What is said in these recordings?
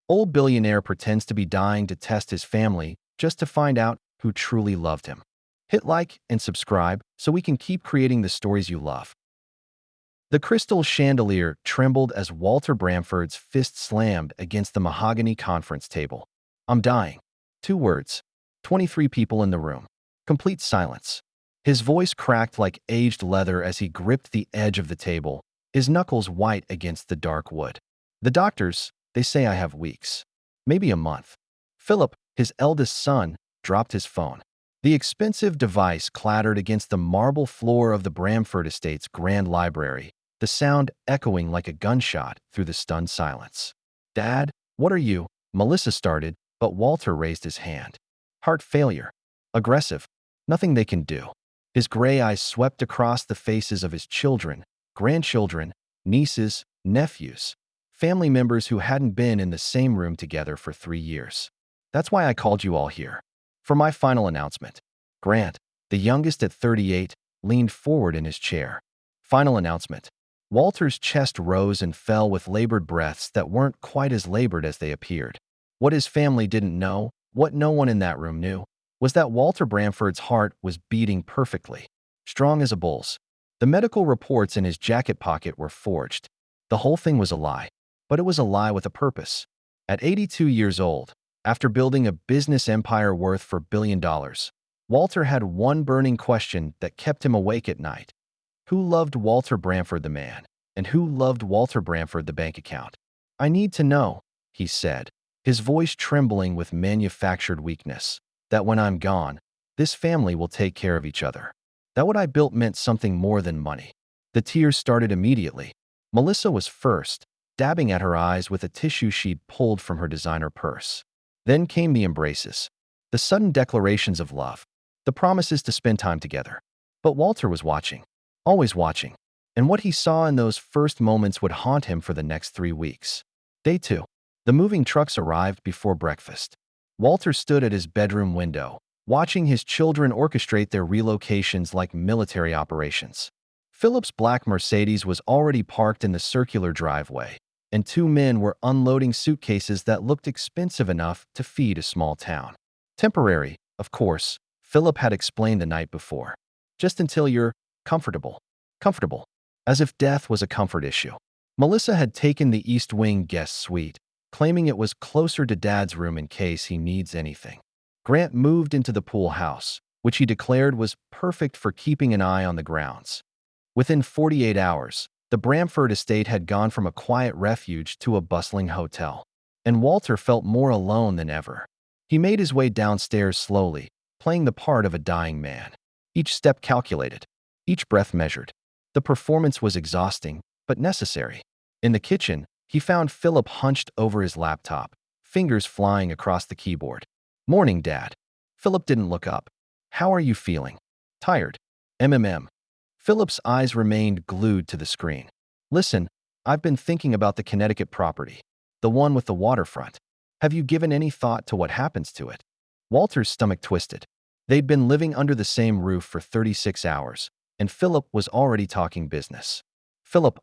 Old billionaire pretends to be dying to test his family just to find out who truly loved him. Hit like and subscribe so we can keep creating the stories you love. The crystal chandelier trembled as Walter Bramford's fist slammed against the mahogany conference table. "I'm dying." 2 words. 23 people in the room. Complete silence. His voice cracked like aged leather as he gripped the edge of the table, his knuckles white against the dark wood. "The doctors, they say I have weeks. Maybe a month." Philip, his eldest son, dropped his phone. The expensive device clattered against the marble floor of the Bramford estate's grand library, the sound echoing like a gunshot through the stunned silence. "Dad, what are you?" Melissa started, but Walter raised his hand. "Heart failure. Aggressive. Nothing they can do." His gray eyes swept across the faces of his children, grandchildren, nieces, nephews, family members who hadn't been in the same room together for 3 years. "That's why I called you all here. For my final announcement." Grant, the youngest at 38, leaned forward in his chair. "Final announcement." Walter's chest rose and fell with labored breaths that weren't quite as labored as they appeared. What his family didn't know, what no one in that room knew, was that Walter Bramford's heart was beating perfectly, strong as a bull's. The medical reports in his jacket pocket were forged. The whole thing was a lie, but it was a lie with a purpose. At 82 years old, after building a business empire worth $4 billion, Walter had one burning question that kept him awake at night. Who loved Walter Bramford the man, and who loved Walter Bramford the bank account? "I need to know," he said, his voice trembling with manufactured weakness, "that when I'm gone, this family will take care of each other. That what I built meant something more than money." The tears started immediately. Melissa was first, dabbing at her eyes with a tissue she'd pulled from her designer purse. Then came the embraces, the sudden declarations of love, the promises to spend time together. But Walter was watching, always watching, and what he saw in those first moments would haunt him for the next 3 weeks. Day 2. The moving trucks arrived before breakfast. Walter stood at his bedroom window, watching his children orchestrate their relocations like military operations. Philip's black Mercedes was already parked in the circular driveway, and 2 men were unloading suitcases that looked expensive enough to feed a small town. Temporary, of course, Philip had explained the night before. Just until you're comfortable. Comfortable. As if death was a comfort issue. Melissa had taken the East Wing guest suite, claiming it was closer to Dad's room in case he needs anything. Grant moved into the pool house, which he declared was perfect for keeping an eye on the grounds. Within 48 hours, the Bramford estate had gone from a quiet refuge to a bustling hotel, and Walter felt more alone than ever. He made his way downstairs slowly, playing the part of a dying man. Each step calculated, each breath measured. The performance was exhausting, but necessary. In the kitchen, he found Philip hunched over his laptop, fingers flying across the keyboard. "Morning, Dad." Philip didn't look up. "How are you feeling?" "Tired." "MMM." Philip's eyes remained glued to the screen. "Listen, I've been thinking about the Connecticut property, the one with the waterfront. Have you given any thought to what happens to it?" Walter's stomach twisted. They'd been living under the same roof for 36 hours, and Philip was already talking business. "Philip,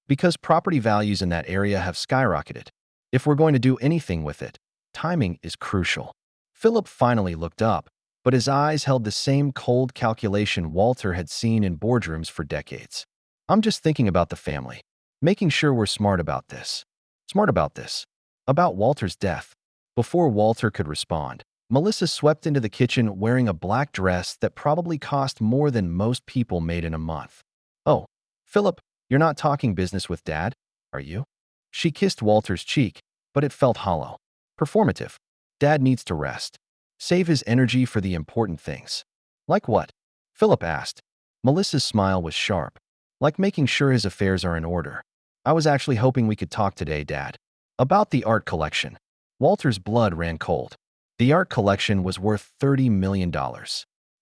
because property values in that area have skyrocketed. If we're going to do anything with it, timing is crucial." Philip finally looked up, but his eyes held the same cold calculation Walter had seen in boardrooms for decades. "I'm just thinking about the family, making sure we're smart about this." "Smart about this?" "About Walter's death." Before Walter could respond, Melissa swept into the kitchen wearing a black dress that probably cost more than most people made in a month. "Oh, Philip, you're not talking business with Dad, are you?" She kissed Walter's cheek, but it felt hollow. Performative. "Dad needs to rest. Save his energy for the important things." "Like what?" Philip asked. Melissa's smile was sharp. "Like making sure his affairs are in order." "I was actually hoping we could talk today, Dad." "About the art collection." Walter's blood ran cold. The art collection was worth $30 million.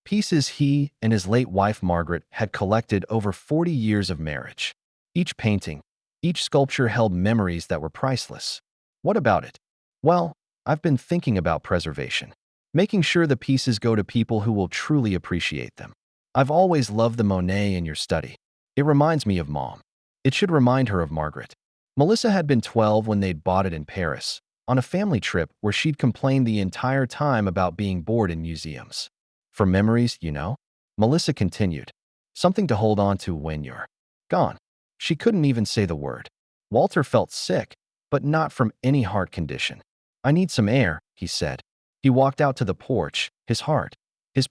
Pieces he and his late wife Margaret had collected over 40 years of marriage. Each painting, each sculpture held memories that were priceless. "What about it?" "Well, I've been thinking about preservation. Making sure the pieces go to people who will truly appreciate them. I've always loved the Monet in your study. It reminds me of Mom. It should remind her of Margaret." Melissa had been 12 when they'd bought it in Paris, on a family trip where she'd complained the entire time about being bored in museums. For memories, you know? Melissa continued. Something to hold on to when you're gone. She couldn't even say the word. Walter felt sick, but not from any heart condition. I need some air, he said. He walked out to the porch, his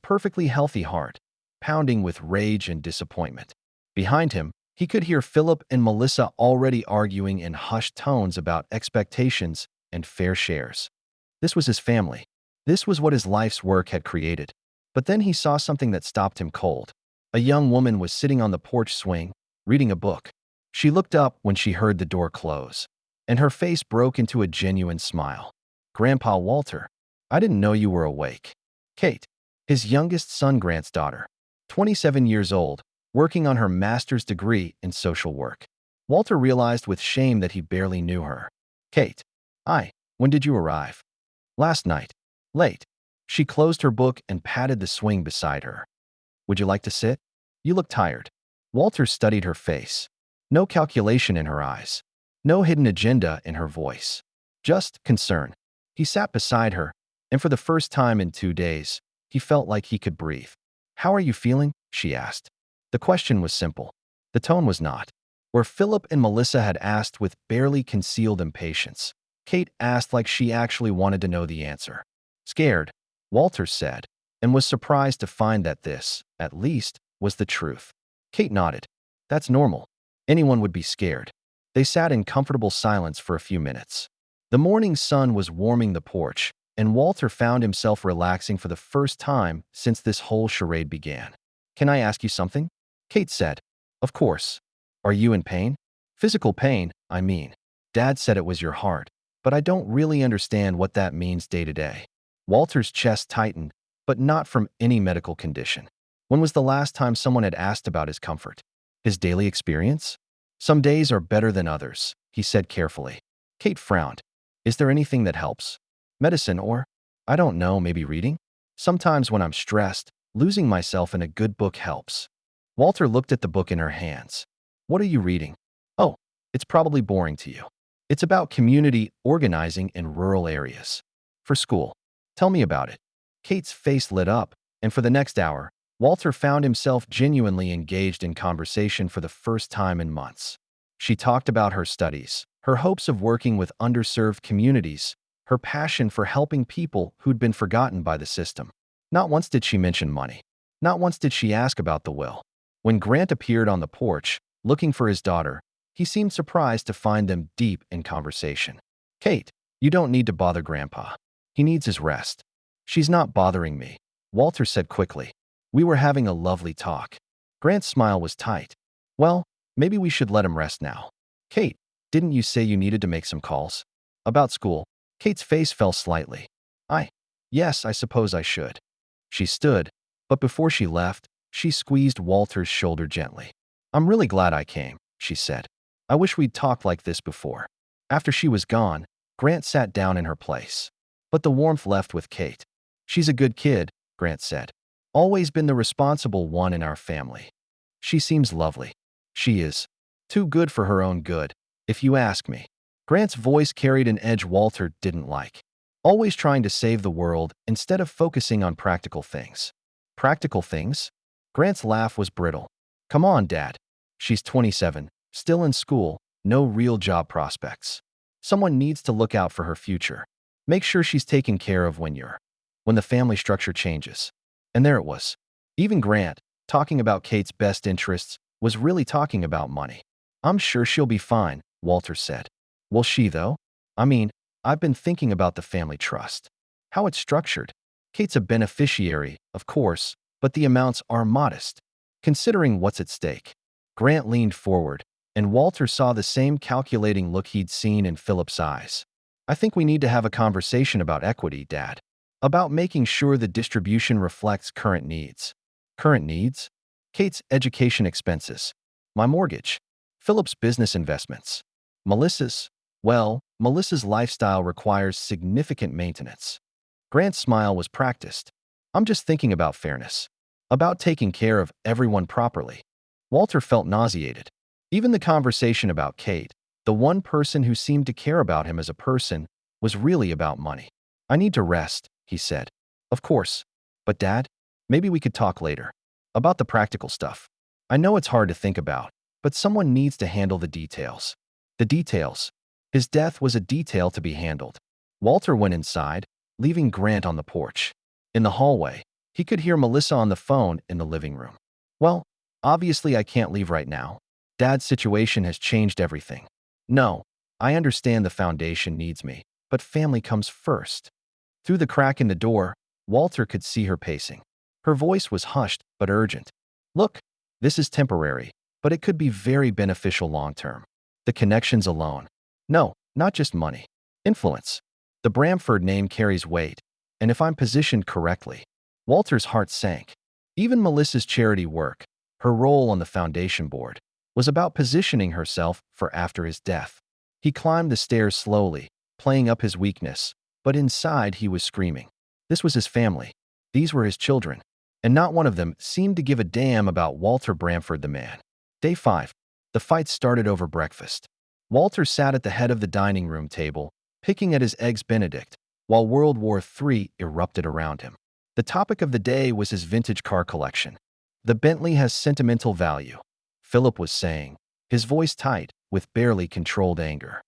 perfectly healthy heart, pounding with rage and disappointment. Behind him, he could hear Philip and Melissa already arguing in hushed tones about expectations and fair shares. This was his family. This was what his life's work had created. But then he saw something that stopped him cold. A young woman was sitting on the porch swing, reading a book. She looked up when she heard the door close, and her face broke into a genuine smile. Grandpa Walter, I didn't know you were awake. Kate, his youngest son Grant's daughter, 27 years old, working on her master's degree in social work. Walter realized with shame that he barely knew her. Kate, when did you arrive? Last night. Late. She closed her book and patted the swing beside her. Would you like to sit? You look tired. Walter studied her face. No calculation in her eyes. No hidden agenda in her voice. Just concern. He sat beside her, and for the first time in 2 days, he felt like he could breathe. How are you feeling? She asked. The question was simple. The tone was not. Where Philip and Melissa had asked with barely concealed impatience, Kate asked like she actually wanted to know the answer. Scared, Walter said, and was surprised to find that this, at least, was the truth. Kate nodded. That's normal. Anyone would be scared. They sat in comfortable silence for a few minutes. The morning sun was warming the porch, and Walter found himself relaxing for the first time since this whole charade began. Can I ask you something? Kate said. Of course. Are you in pain? Physical pain, I mean. Dad said it was your heart, but I don't really understand what that means day to day. Walter's chest tightened, but not from any medical condition. When was the last time someone had asked about his comfort? His daily experience? Some days are better than others, he said carefully. Kate frowned. Is there anything that helps? Medicine or, I don't know, maybe reading? Sometimes when I'm stressed, losing myself in a good book helps. Walter looked at the book in her hands. What are you reading? Oh, it's probably boring to you. It's about community organizing in rural areas. For school. Tell me about it. Kate's face lit up, and for the next hour, Walter found himself genuinely engaged in conversation for the first time in months. She talked about her studies, her hopes of working with underserved communities, her passion for helping people who'd been forgotten by the system. Not once did she mention money. Not once did she ask about the will. When Grant appeared on the porch, looking for his daughter, he seemed surprised to find them deep in conversation. Kate, you don't need to bother Grandpa. He needs his rest. She's not bothering me, Walter said quickly. We were having a lovely talk. Grant's smile was tight. Well, maybe we should let him rest now. Kate, didn't you say you needed to make some calls? About school. Kate's face fell slightly. Yes, I suppose I should. She stood, but before she left, she squeezed Walter's shoulder gently. I'm really glad I came, she said. I wish we'd talked like this before. After she was gone, Grant sat down in her place. But the warmth left with Kate. She's a good kid, Grant said. Always been the responsible one in our family. She seems lovely. She is. Too good for her own good, if you ask me. Grant's voice carried an edge Walter didn't like. Always trying to save the world instead of focusing on practical things. Practical things? Grant's laugh was brittle. Come on, Dad. She's 27, still in school, no real job prospects. Someone needs to look out for her future. Make sure she's taken care of when the family structure changes. And there it was. Even Grant, talking about Kate's best interests, was really talking about money. I'm sure she'll be fine, Walter said. Will she, though? I mean, I've been thinking about the family trust. How it's structured. Kate's a beneficiary, of course, but the amounts are modest, considering what's at stake. Grant leaned forward, and Walter saw the same calculating look he'd seen in Philip's eyes. I think we need to have a conversation about equity, Dad. About making sure the distribution reflects current needs. Current needs? Kate's education expenses. My mortgage. Philip's business investments. Melissa's lifestyle requires significant maintenance. Grant's smile was practiced. I'm just thinking about fairness. About taking care of everyone properly. Walter felt nauseated. Even the conversation about Kate, the one person who seemed to care about him as a person, was really about money. I need to rest, he said. Of course. But Dad, maybe we could talk later. About the practical stuff. I know it's hard to think about, but someone needs to handle the details. The details. His death was a detail to be handled. Walter went inside, leaving Grant on the porch. In the hallway, he could hear Melissa on the phone in the living room. Well, obviously I can't leave right now. Dad's situation has changed everything. No, I understand the foundation needs me, but family comes first. Through the crack in the door, Walter could see her pacing. Her voice was hushed but urgent. Look, this is temporary, but it could be very beneficial long-term. The connections alone. No, not just money. Influence. The Bramford name carries weight, and if I'm positioned correctly. Walter's heart sank. Even Melissa's charity work, her role on the foundation board, was about positioning herself for after his death. He climbed the stairs slowly, playing up his weakness, but inside he was screaming. This was his family. These were his children, and not one of them seemed to give a damn about Walter Bramford the man. Day 5. The fight started over breakfast. Walter sat at the head of the dining room table, picking at his eggs Benedict, while World War III erupted around him. The topic of the day was his vintage car collection. The Bentley has sentimental value, Philip was saying, his voice tight with barely controlled anger.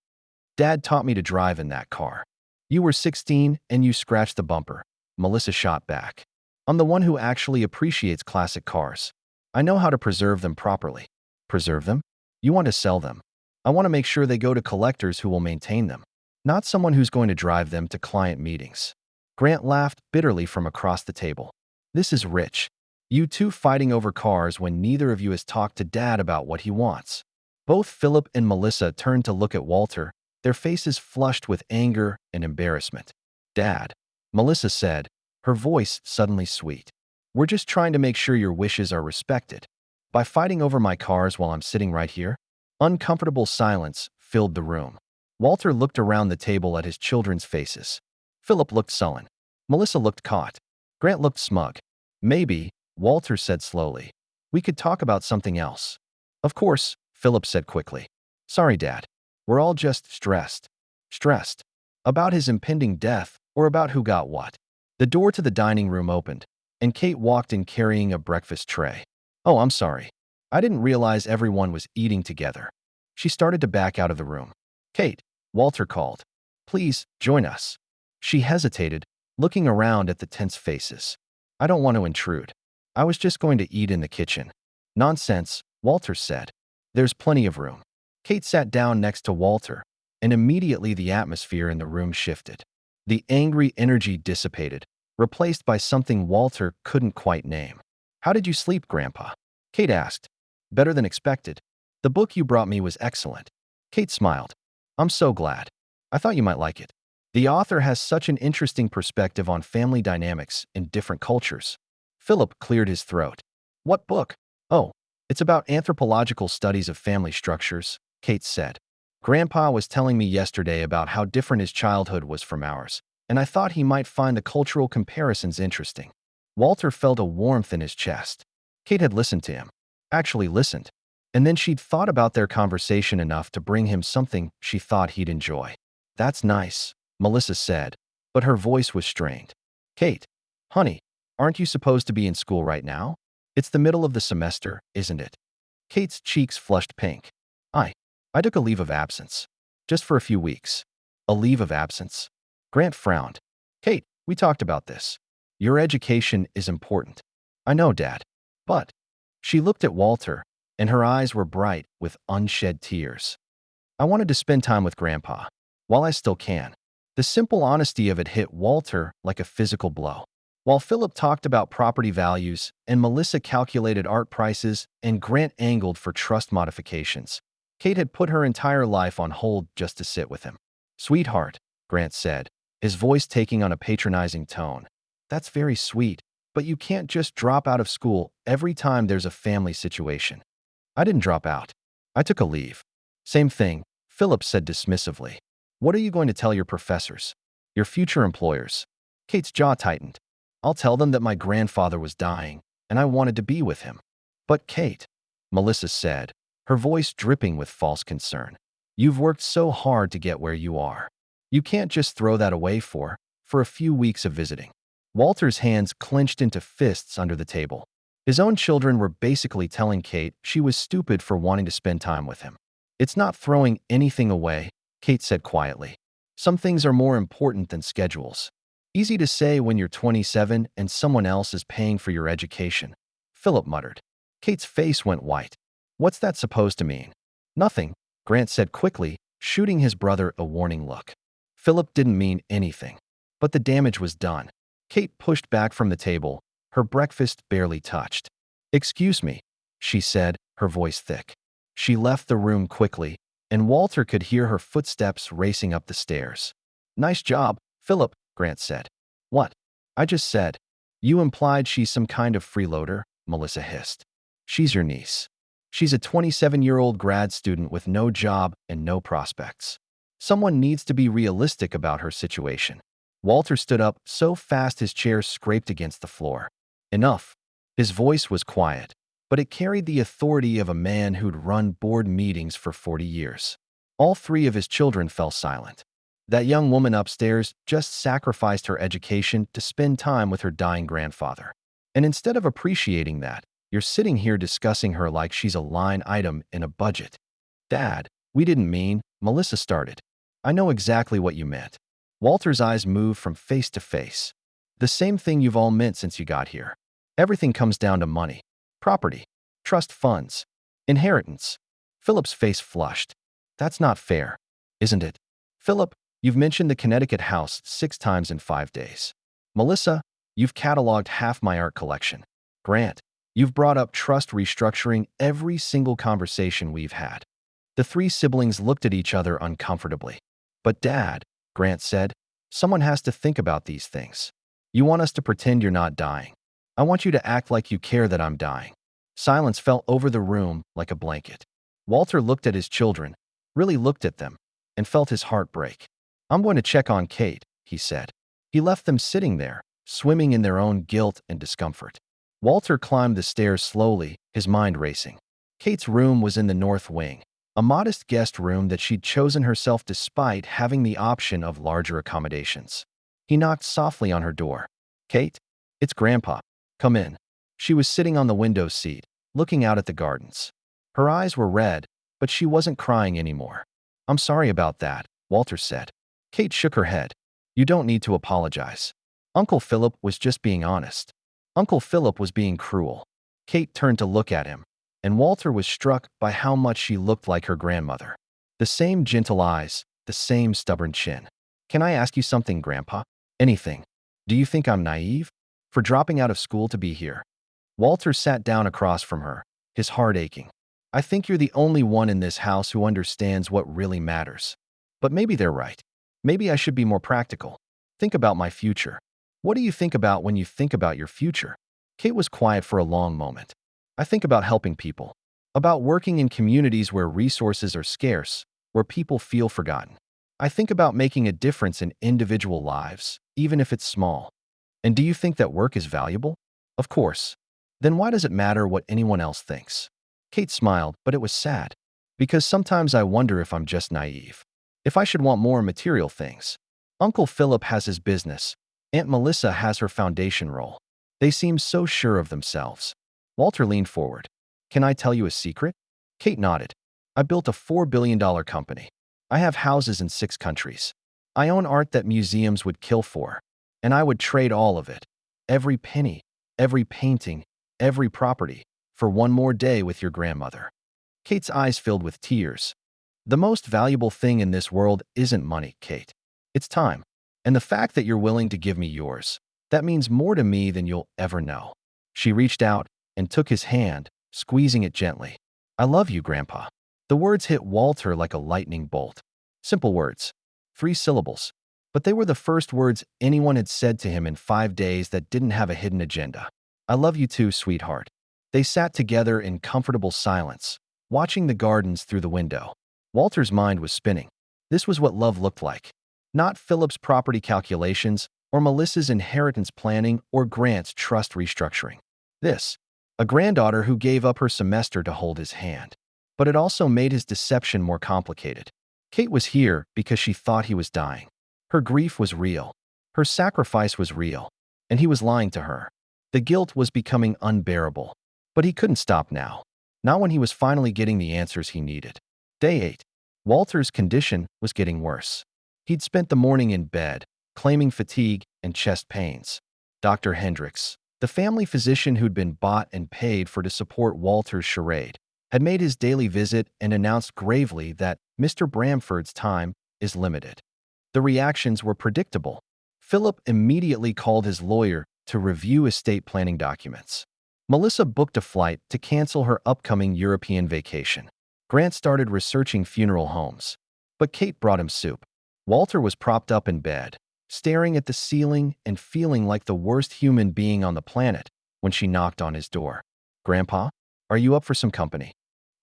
Dad taught me to drive in that car. You were 16 and you scratched the bumper, Melissa shot back. I'm the one who actually appreciates classic cars. I know how to preserve them properly. Preserve them? You want to sell them. I want to make sure they go to collectors who will maintain them, not someone who's going to drive them to client meetings. Grant laughed bitterly from across the table. This is rich. You two fighting over cars when neither of you has talked to Dad about what he wants. Both Philip and Melissa turned to look at Walter, their faces flushed with anger and embarrassment. Dad, Melissa said, her voice suddenly sweet. We're just trying to make sure your wishes are respected. By fighting over my cars while I'm sitting right here? Uncomfortable silence filled the room. Walter looked around the table at his children's faces. Philip looked sullen. Melissa looked caught. Grant looked smug. Maybe, Walter said slowly, we could talk about something else. Of course, Philip said quickly. Sorry, Dad. We're all just stressed. Stressed. About his impending death or about who got what. The door to the dining room opened, and Kate walked in carrying a breakfast tray. Oh, I'm sorry. I didn't realize everyone was eating together. She started to back out of the room. Kate, Walter called. Please, join us. She hesitated, looking around at the tense faces. I don't want to intrude. I was just going to eat in the kitchen. Nonsense, Walter said. There's plenty of room. Kate sat down next to Walter, and immediately the atmosphere in the room shifted. The angry energy dissipated, replaced by something Walter couldn't quite name. How did you sleep, Grandpa? Kate asked. Better than expected. The book you brought me was excellent. Kate smiled. I'm so glad. I thought you might like it. The author has such an interesting perspective on family dynamics in different cultures. Philip cleared his throat. What book? Oh, it's about anthropological studies of family structures, Kate said. Grandpa was telling me yesterday about how different his childhood was from ours, and I thought he might find the cultural comparisons interesting. Walter felt a warmth in his chest. Kate had listened to him. Actually listened. And then she'd thought about their conversation enough to bring him something she thought he'd enjoy. That's nice, Melissa said, but her voice was strained. Kate, honey, aren't you supposed to be in school right now? It's the middle of the semester, isn't it? Kate's cheeks flushed pink. I took a leave of absence. Just for a few weeks. A leave of absence? Grant frowned. Kate, we talked about this. Your education is important. I know, Dad. But she looked at Walter, and her eyes were bright with unshed tears. I wanted to spend time with Grandpa, while I still can. The simple honesty of it hit Walter like a physical blow. While Philip talked about property values and Melissa calculated art prices and Grant angled for trust modifications, Kate had put her entire life on hold just to sit with him. Sweetheart, Grant said, his voice taking on a patronizing tone. That's very sweet, but you can't just drop out of school every time there's a family situation. I didn't drop out. I took a leave. Same thing, Philip said dismissively. What are you going to tell your professors? Your future employers? Kate's jaw tightened. I'll tell them that my grandfather was dying, and I wanted to be with him. But Kate, Melissa said, her voice dripping with false concern. You've worked so hard to get where you are. You can't just throw that away for a few weeks of visiting. Walter's hands clenched into fists under the table. His own children were basically telling Kate she was stupid for wanting to spend time with him. It's not throwing anything away, Kate said quietly. Some things are more important than schedules. Easy to say when you're 27 and someone else is paying for your education, Philip muttered. Kate's face went white. What's that supposed to mean? Nothing, Grant said quickly, shooting his brother a warning look. Philip didn't mean anything, but the damage was done. Kate pushed back from the table, her breakfast barely touched. Excuse me, she said, her voice thick. She left the room quickly, and Walter could hear her footsteps racing up the stairs. Nice job, Philip, Grant said. What? I just said. You implied she's some kind of freeloader, Melissa hissed. She's your niece. She's a 27-year-old grad student with no job and no prospects. Someone needs to be realistic about her situation. Walter stood up so fast his chair scraped against the floor. Enough. His voice was quiet, but it carried the authority of a man who'd run board meetings for 40 years. All three of his children fell silent. That young woman upstairs just sacrificed her education to spend time with her dying grandfather. And instead of appreciating that, you're sitting here discussing her like she's a line item in a budget. Dad, we didn't mean, Melissa started. I know exactly what you meant. Walter's eyes moved from face to face. The same thing you've all meant since you got here. Everything comes down to money, property, trust funds, inheritance. Philip's face flushed. That's not fair, isn't it? Philip, you've mentioned the Connecticut house 6 times in 5 days. Melissa, you've cataloged half my art collection. Grant, you've brought up trust restructuring every single conversation we've had. The 3 siblings looked at each other uncomfortably. But Dad, Grant said, someone has to think about these things. You want us to pretend you're not dying. I want you to act like you care that I'm dying. Silence fell over the room like a blanket. Walter looked at his children, really looked at them, and felt his heart break. I'm going to check on Kate, he said. He left them sitting there, swimming in their own guilt and discomfort. Walter climbed the stairs slowly, his mind racing. Kate's room was in the north wing, a modest guest room that she'd chosen herself despite having the option of larger accommodations. He knocked softly on her door. Kate, it's Grandpa. Come in. She was sitting on the window seat, looking out at the gardens. Her eyes were red, but she wasn't crying anymore. I'm sorry about that, Walter said. Kate shook her head. You don't need to apologize. Uncle Philip was just being honest. Uncle Philip was being cruel. Kate turned to look at him, and Walter was struck by how much she looked like her grandmother. The same gentle eyes, the same stubborn chin. Can I ask you something, Grandpa? Anything. Do you think I'm naive? For dropping out of school to be here? Walter sat down across from her, his heart aching. I think you're the only one in this house who understands what really matters. But maybe they're right. Maybe I should be more practical. Think about my future. What do you think about when you think about your future? Kate was quiet for a long moment. I think about helping people. About working in communities where resources are scarce, where people feel forgotten. I think about making a difference in individual lives, even if it's small. And do you think that work is valuable? Of course. Then why does it matter what anyone else thinks? Kate smiled, but it was sad. Because sometimes I wonder if I'm just naive. If I should want more material things. Uncle Philip has his business. Aunt Melissa has her foundation role. They seem so sure of themselves. Walter leaned forward. Can I tell you a secret? Kate nodded. I built a $4 billion company. I have houses in 6 countries. I own art that museums would kill for. And I would trade all of it. Every penny, every painting, every property, for one more day with your grandmother. Kate's eyes filled with tears. The most valuable thing in this world isn't money, Kate. It's time. And the fact that you're willing to give me yours, that means more to me than you'll ever know. She reached out and took his hand, squeezing it gently. I love you, Grandpa. The words hit Walter like a lightning bolt. Simple words. 3 syllables. But they were the first words anyone had said to him in 5 days that didn't have a hidden agenda. I love you too, sweetheart. They sat together in comfortable silence, watching the gardens through the window. Walter's mind was spinning. This was what love looked like. Not Philip's property calculations, or Melissa's inheritance planning, or Grant's trust restructuring. This, a granddaughter who gave up her semester to hold his hand. But it also made his deception more complicated. Kate was here because she thought he was dying. Her grief was real. Her sacrifice was real. And he was lying to her. The guilt was becoming unbearable. But he couldn't stop now. Not when he was finally getting the answers he needed. Day 8. Walter's condition was getting worse. He'd spent the morning in bed, claiming fatigue and chest pains. Dr. Hendricks, the family physician who'd been bought and paid for to support Walter's charade, had made his daily visit and announced gravely that Mr. Bramford's time is limited. The reactions were predictable. Philip immediately called his lawyer to review estate planning documents. Melissa booked a flight to cancel her upcoming European vacation. Grant started researching funeral homes. But Kate brought him soup. Walter was propped up in bed, staring at the ceiling and feeling like the worst human being on the planet when she knocked on his door. "Grandpa, are you up for some company?"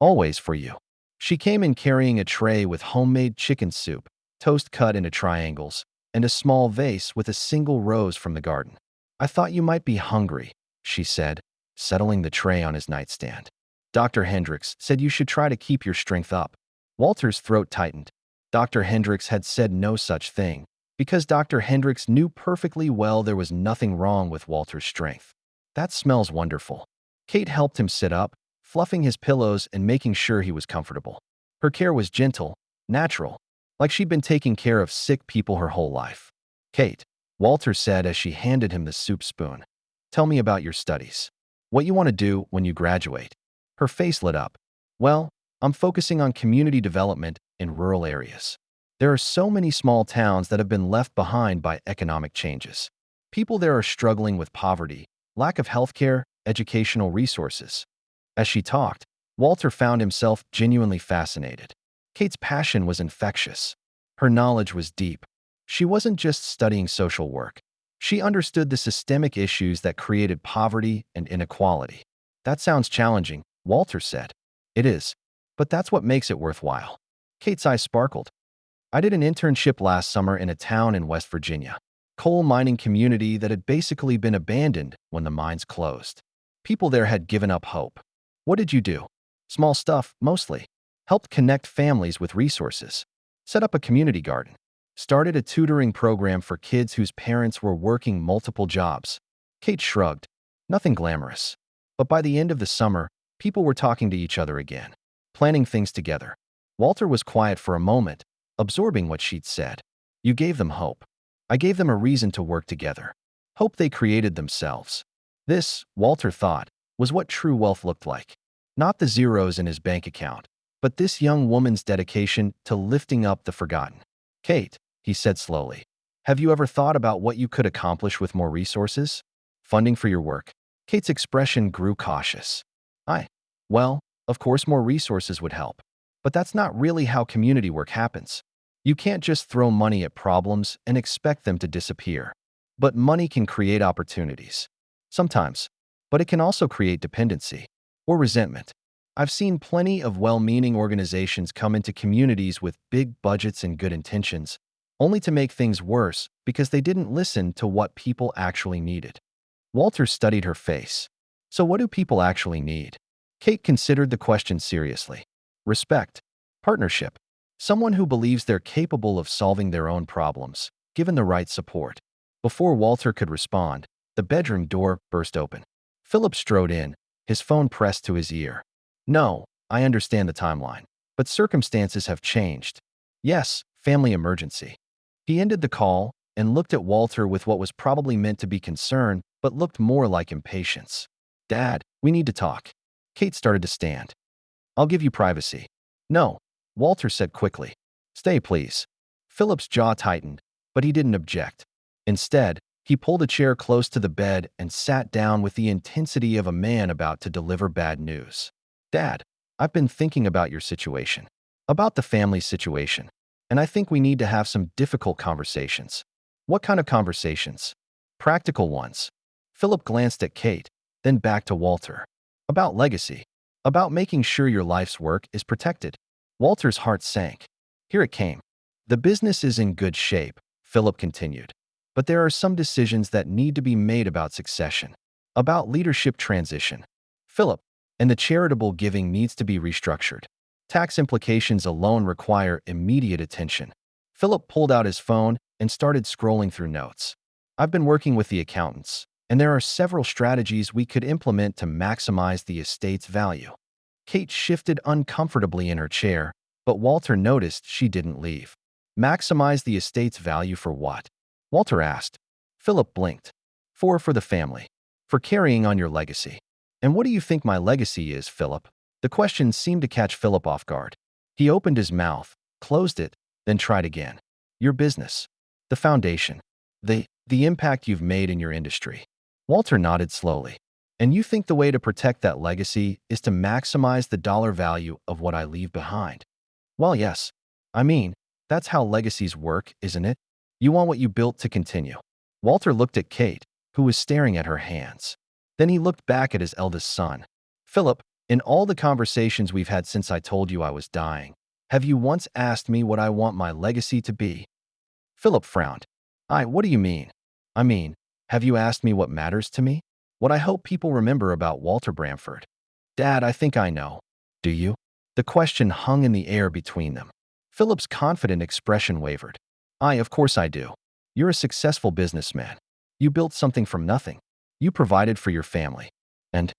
"Always for you." She came in carrying a tray with homemade chicken soup, toast cut into triangles, and a small vase with a single rose from the garden. "I thought you might be hungry," she said, settling the tray on his nightstand. "Dr. Hendricks said you should try to keep your strength up." Walter's throat tightened. Dr. Hendricks had said no such thing, because Dr. Hendricks knew perfectly well there was nothing wrong with Walter's strength. "That smells wonderful." Kate helped him sit up, fluffing his pillows and making sure he was comfortable. Her care was gentle, natural, like she'd been taking care of sick people her whole life. "Kate," Walter said as she handed him the soup spoon, "tell me about your studies. What you want to do when you graduate." Her face lit up. "Well, I'm focusing on community development in rural areas. There are so many small towns that have been left behind by economic changes. People there are struggling with poverty, lack of healthcare, educational resources." As she talked, Walter found himself genuinely fascinated. Kate's passion was infectious. Her knowledge was deep. She wasn't just studying social work. She understood the systemic issues that created poverty and inequality. "That sounds challenging," Walter said. "It is, but that's what makes it worthwhile." Kate's eyes sparkled. "I did an internship last summer in a town in West Virginia, coal mining community that had basically been abandoned when the mines closed. People there had given up hope." "What did you do?" "Small stuff, mostly. Helped connect families with resources. Set up a community garden. Started a tutoring program for kids whose parents were working multiple jobs." Kate shrugged. "Nothing glamorous. But by the end of the summer, people were talking to each other again, planning things together." Walter was quiet for a moment, absorbing what she'd said. "You gave them hope." "I gave them a reason to work together. Hope they created themselves." This, Walter thought, was what true wealth looked like. Not the zeros in his bank account, but this young woman's dedication to lifting up the forgotten. "Kate," he said slowly, "have you ever thought about what you could accomplish with more resources? Funding for your work?" Kate's expression grew cautious. Well, of course more resources would help. But that's not really how community work happens. You can't just throw money at problems and expect them to disappear. But money can create opportunities. Sometimes. But it can also create dependency or resentment. I've seen plenty of well-meaning organizations come into communities with big budgets and good intentions, only to make things worse because they didn't listen to what people actually needed. Walter studied her face. "So what do people actually need?" Kate considered the question seriously. "Respect. Partnership. Someone who believes they're capable of solving their own problems, given the right support." Before Walter could respond, the bedroom door burst open. Philip strode in, his phone pressed to his ear. "No, I understand the timeline. But circumstances have changed." "Yes, family emergency." He ended the call and looked at Walter with what was probably meant to be concern, but looked more like impatience. "Dad, we need to talk." Kate started to stand. "I'll give you privacy." "No," Walter said quickly. "Stay, please." Philip's jaw tightened, but he didn't object. Instead, he pulled a chair close to the bed and sat down with the intensity of a man about to deliver bad news. "Dad, I've been thinking about your situation, about the family situation, and I think we need to have some difficult conversations." "What kind of conversations?" "Practical ones." Philip glanced at Kate, then back to Walter. "About legacy. About making sure your life's work is protected." Walter's heart sank. Here it came. "The business is in good shape," Philip continued. "But there are some decisions that need to be made about succession, about leadership transition." "Philip, and the charitable giving needs to be restructured. Tax implications alone require immediate attention." Philip pulled out his phone and started scrolling through notes. I've been working with the accountants, and there are several strategies we could implement to maximize the estate's value. Kate shifted uncomfortably in her chair, but Walter noticed she didn't leave. Maximize the estate's value for what? Walter asked. Philip blinked. For the family. For carrying on your legacy. And what do you think my legacy is, Philip? The question seemed to catch Philip off guard. He opened his mouth, closed it, then tried again. Your business. The foundation. The impact you've made in your industry. Walter nodded slowly. And you think the way to protect that legacy is to maximize the dollar value of what I leave behind? Well, yes. I mean, that's how legacies work, isn't it? You want what you built to continue. Walter looked at Kate, who was staring at her hands. Then he looked back at his eldest son. Philip, in all the conversations we've had since I told you I was dying, have you once asked me what I want my legacy to be? Philip frowned. What do you mean? I mean, have you asked me what matters to me? What I hope people remember about Walter Bramford? Dad, I think I know. Do you? The question hung in the air between them. Philip's confident expression wavered. Of course I do. You're a successful businessman. You built something from nothing. You provided for your family. And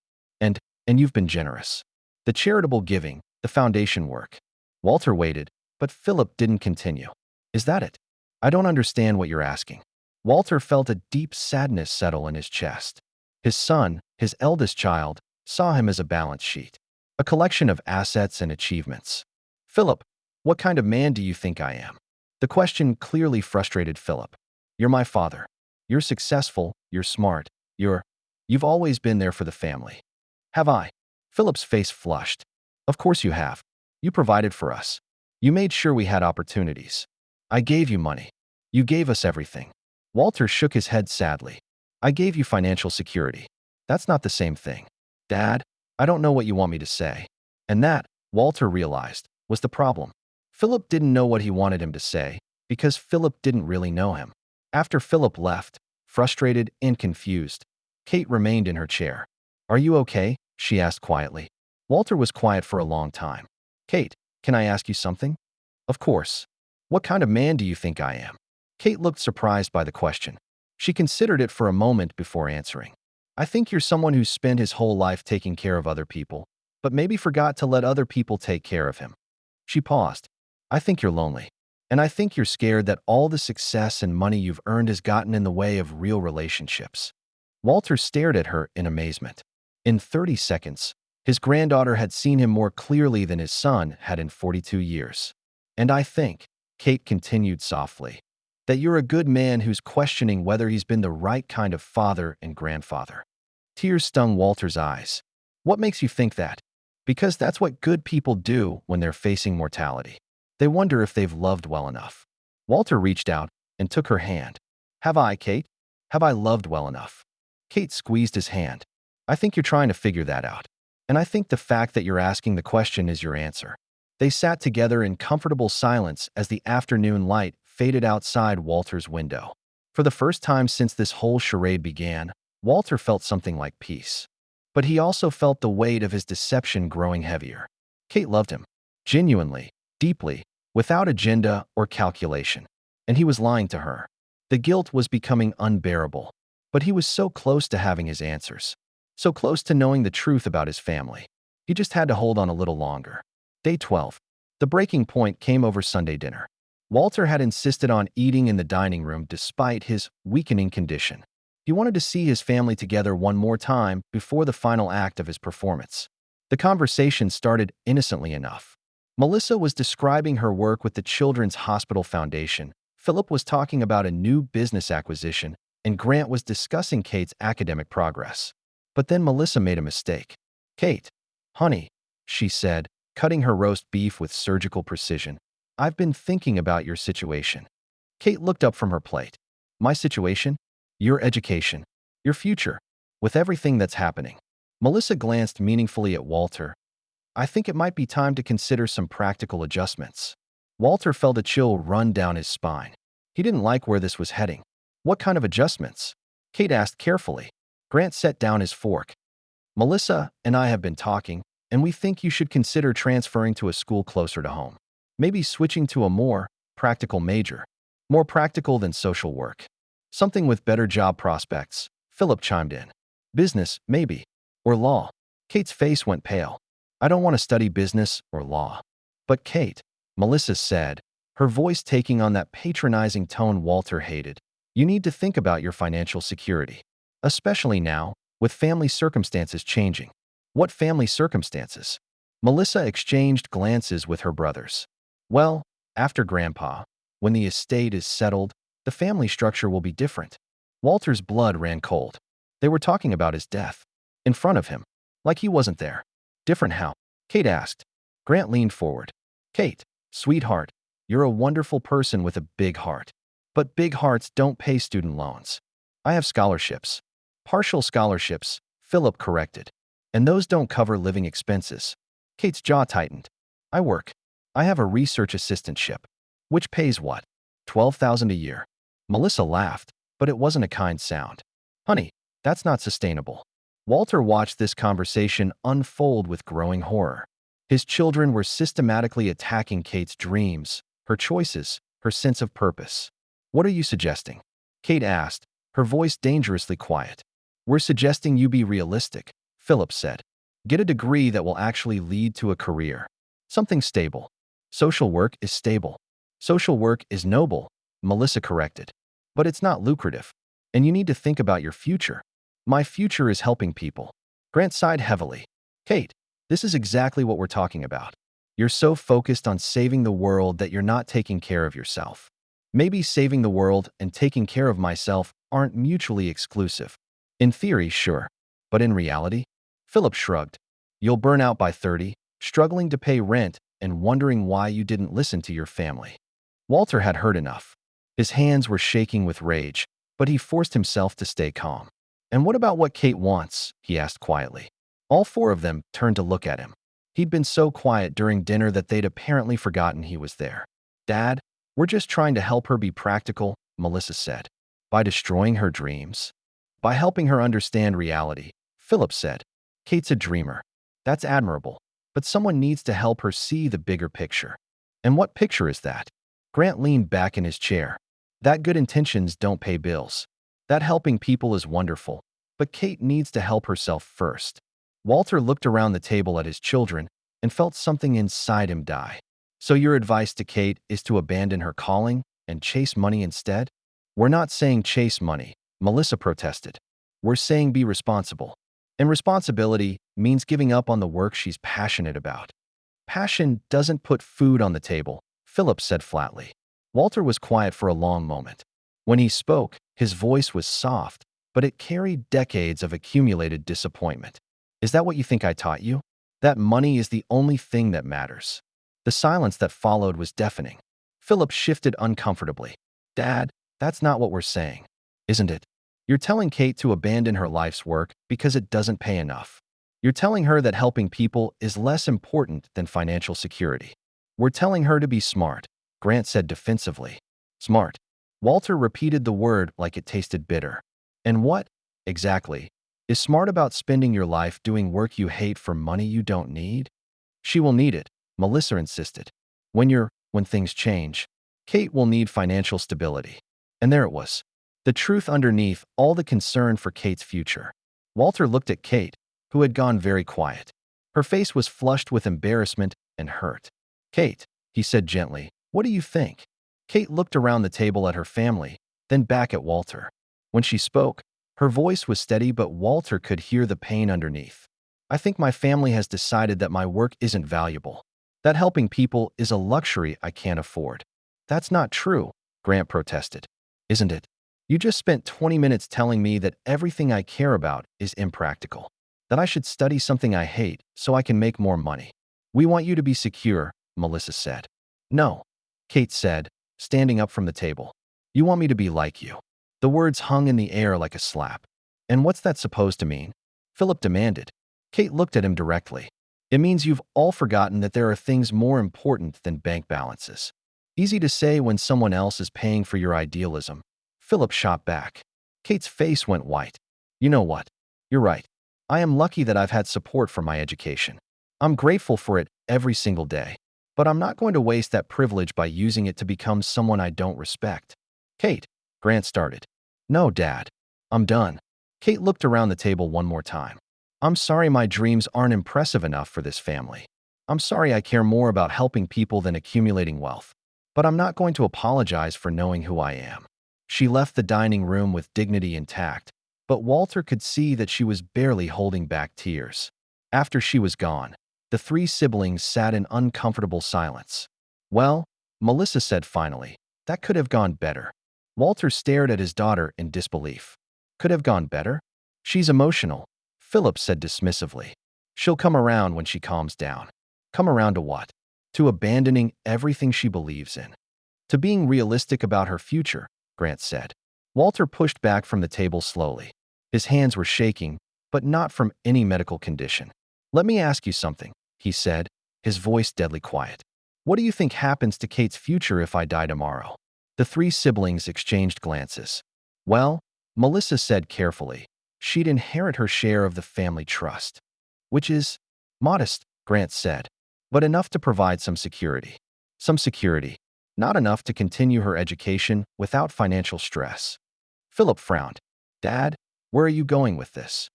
you've been generous. The charitable giving, the foundation work. Walter waited, but Philip didn't continue. Is that it? I don't understand what you're asking. Walter felt a deep sadness settle in his chest. His son, his eldest child, saw him as a balance sheet. A collection of assets and achievements. Philip, what kind of man do you think I am? The question clearly frustrated Philip. You're my father. You're successful, you're smart, you've always been there for the family. Have I? Philip's face flushed. Of course you have. You provided for us. You made sure we had opportunities. I gave you money. You gave us everything. Walter shook his head sadly. I gave you financial security. That's not the same thing. Dad, I don't know what you want me to say. And that, Walter realized, was the problem. Philip didn't know what he wanted him to say because Philip didn't really know him. After Philip left, frustrated and confused, Kate remained in her chair. Are you okay? She asked quietly. Walter was quiet for a long time. Kate, can I ask you something? Of course. What kind of man do you think I am? Kate looked surprised by the question. She considered it for a moment before answering. I think you're someone who's spent his whole life taking care of other people, but maybe forgot to let other people take care of him. She paused. I think you're lonely. And I think you're scared that all the success and money you've earned has gotten in the way of real relationships. Walter stared at her in amazement. In 30 seconds, his granddaughter had seen him more clearly than his son had in 42 years. And I think, Kate continued softly, that you're a good man who's questioning whether he's been the right kind of father and grandfather. Tears stung Walter's eyes. What makes you think that? Because that's what good people do when they're facing mortality. They wonder if they've loved well enough. Walter reached out and took her hand. Have I, Kate? Have I loved well enough? Kate squeezed his hand. I think you're trying to figure that out. And I think the fact that you're asking the question is your answer. They sat together in comfortable silence as the afternoon light faded outside Walter's window. For the first time since this whole charade began, Walter felt something like peace. But he also felt the weight of his deception growing heavier. Kate loved him. Genuinely. Deeply, without agenda or calculation. And he was lying to her. The guilt was becoming unbearable. But he was so close to having his answers. So close to knowing the truth about his family. He just had to hold on a little longer. Day 12. The breaking point came over Sunday dinner. Walter had insisted on eating in the dining room despite his weakening condition. He wanted to see his family together one more time before the final act of his performance. The conversation started innocently enough. Melissa was describing her work with the Children's Hospital Foundation, Philip was talking about a new business acquisition, and Grant was discussing Kate's academic progress. But then Melissa made a mistake. Kate, honey, she said, cutting her roast beef with surgical precision, I've been thinking about your situation. Kate looked up from her plate. My situation? Your education. Your future. With everything that's happening. Melissa glanced meaningfully at Walter. I think it might be time to consider some practical adjustments. Walter felt a chill run down his spine. He didn't like where this was heading. What kind of adjustments? Kate asked carefully. Grant set down his fork. Melissa and I have been talking, and we think you should consider transferring to a school closer to home. Maybe switching to a more practical major. More practical than social work. Something with better job prospects, Philip chimed in. Business, maybe. Or law. Kate's face went pale. I don't want to study business or law. But Kate, Melissa said, her voice taking on that patronizing tone Walter hated. You need to think about your financial security. Especially now, with family circumstances changing. What family circumstances? Melissa exchanged glances with her brothers. Well, after Grandpa, when the estate is settled, the family structure will be different. Walter's blood ran cold. They were talking about his death. In front of him. Like he wasn't there. Different how? Kate asked. Grant leaned forward. Kate, sweetheart, you're a wonderful person with a big heart. But big hearts don't pay student loans. I have scholarships. Partial scholarships, Philip corrected. And those don't cover living expenses. Kate's jaw tightened. I work. I have a research assistantship. Which pays what? $12,000 a year. Melissa laughed, but it wasn't a kind sound. Honey, that's not sustainable. Walter watched this conversation unfold with growing horror. His children were systematically attacking Kate's dreams, her choices, her sense of purpose. What are you suggesting? Kate asked, her voice dangerously quiet. We're suggesting you be realistic, Philip said. Get a degree that will actually lead to a career. Something stable. Social work is stable. Social work is noble, Melissa corrected. But it's not lucrative. And you need to think about your future. My future is helping people. Grant sighed heavily. Kate, this is exactly what we're talking about. You're so focused on saving the world that you're not taking care of yourself. Maybe saving the world and taking care of myself aren't mutually exclusive. In theory, sure. But in reality? Philip shrugged. You'll burn out by 30, struggling to pay rent and wondering why you didn't listen to your family. Walter had heard enough. His hands were shaking with rage, but he forced himself to stay calm. And what about what Kate wants? He asked quietly. All four of them turned to look at him. He'd been so quiet during dinner that they'd apparently forgotten he was there. Dad, we're just trying to help her be practical, Melissa said. By destroying her dreams? By helping her understand reality, Philip said. Kate's a dreamer. That's admirable. But someone needs to help her see the bigger picture. And what picture is that? Grant leaned back in his chair. That good intentions don't pay bills. That helping people is wonderful. But Kate needs to help herself first. Walter looked around the table at his children and felt something inside him die. So your advice to Kate is to abandon her calling and chase money instead? We're not saying chase money, Melissa protested. We're saying be responsible. And responsibility means giving up on the work she's passionate about. Passion doesn't put food on the table, Philip said flatly. Walter was quiet for a long moment. When he spoke, his voice was soft, but it carried decades of accumulated disappointment. Is that what you think I taught you? That money is the only thing that matters. The silence that followed was deafening. Philip shifted uncomfortably. Dad, that's not what we're saying, isn't it? You're telling Kate to abandon her life's work because it doesn't pay enough. You're telling her that helping people is less important than financial security. We're telling her to be smart, Grant said defensively. Smart. Walter repeated the word like it tasted bitter. And what, exactly, is smart about spending your life doing work you hate for money you don't need? She will need it, Melissa insisted. When things change, Kate will need financial stability. And there it was. The truth underneath all the concern for Kate's future. Walter looked at Kate, who had gone very quiet. Her face was flushed with embarrassment and hurt. Kate, he said gently, what do you think? Kate looked around the table at her family, then back at Walter. When she spoke, her voice was steady, but Walter could hear the pain underneath. I think my family has decided that my work isn't valuable. That helping people is a luxury I can't afford. That's not true, Grant protested. Isn't it? You just spent 20 minutes telling me that everything I care about is impractical. That I should study something I hate so I can make more money. We want you to be secure, Melissa said. No, Kate said, standing up from the table. You want me to be like you. The words hung in the air like a slap. And what's that supposed to mean? Philip demanded. Kate looked at him directly. It means you've all forgotten that there are things more important than bank balances. Easy to say when someone else is paying for your idealism. Philip shot back. Kate's face went white. You know what? You're right. I am lucky that I've had support for my education. I'm grateful for it every single day. But I'm not going to waste that privilege by using it to become someone I don't respect. Kate, Grant started. No, Dad. I'm done. Kate looked around the table one more time. I'm sorry my dreams aren't impressive enough for this family. I'm sorry I care more about helping people than accumulating wealth. But I'm not going to apologize for knowing who I am. She left the dining room with dignity intact, but Walter could see that she was barely holding back tears. After she was gone, the three siblings sat in uncomfortable silence. Well, Melissa said finally, that could have gone better. Walter stared at his daughter in disbelief. Could have gone better? She's emotional, Philip said dismissively. She'll come around when she calms down. Come around to what? To abandoning everything she believes in. To being realistic about her future, Grant said. Walter pushed back from the table slowly. His hands were shaking, but not from any medical condition. Let me ask you something, he said, his voice deadly quiet. What do you think happens to Kate's future if I die tomorrow? The three siblings exchanged glances. Well, Melissa said carefully, she'd inherit her share of the family trust. Which is modest, Grant said, but enough to provide some security. Some security, not enough to continue her education without financial stress. Philip frowned. Dad, where are you going with this?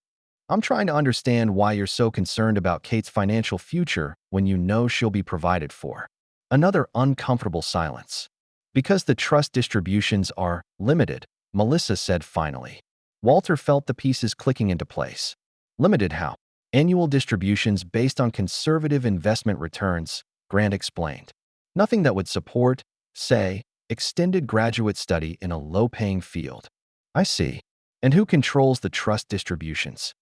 I'm trying to understand why you're so concerned about Kate's financial future when you know she'll be provided for. Another uncomfortable silence. Because the trust distributions are limited, Melissa said finally. Walter felt the pieces clicking into place. Limited how? Annual distributions based on conservative investment returns, Grant explained. Nothing that would support, say, extended graduate study in a low-paying field. I see. And who controls the trust distributions?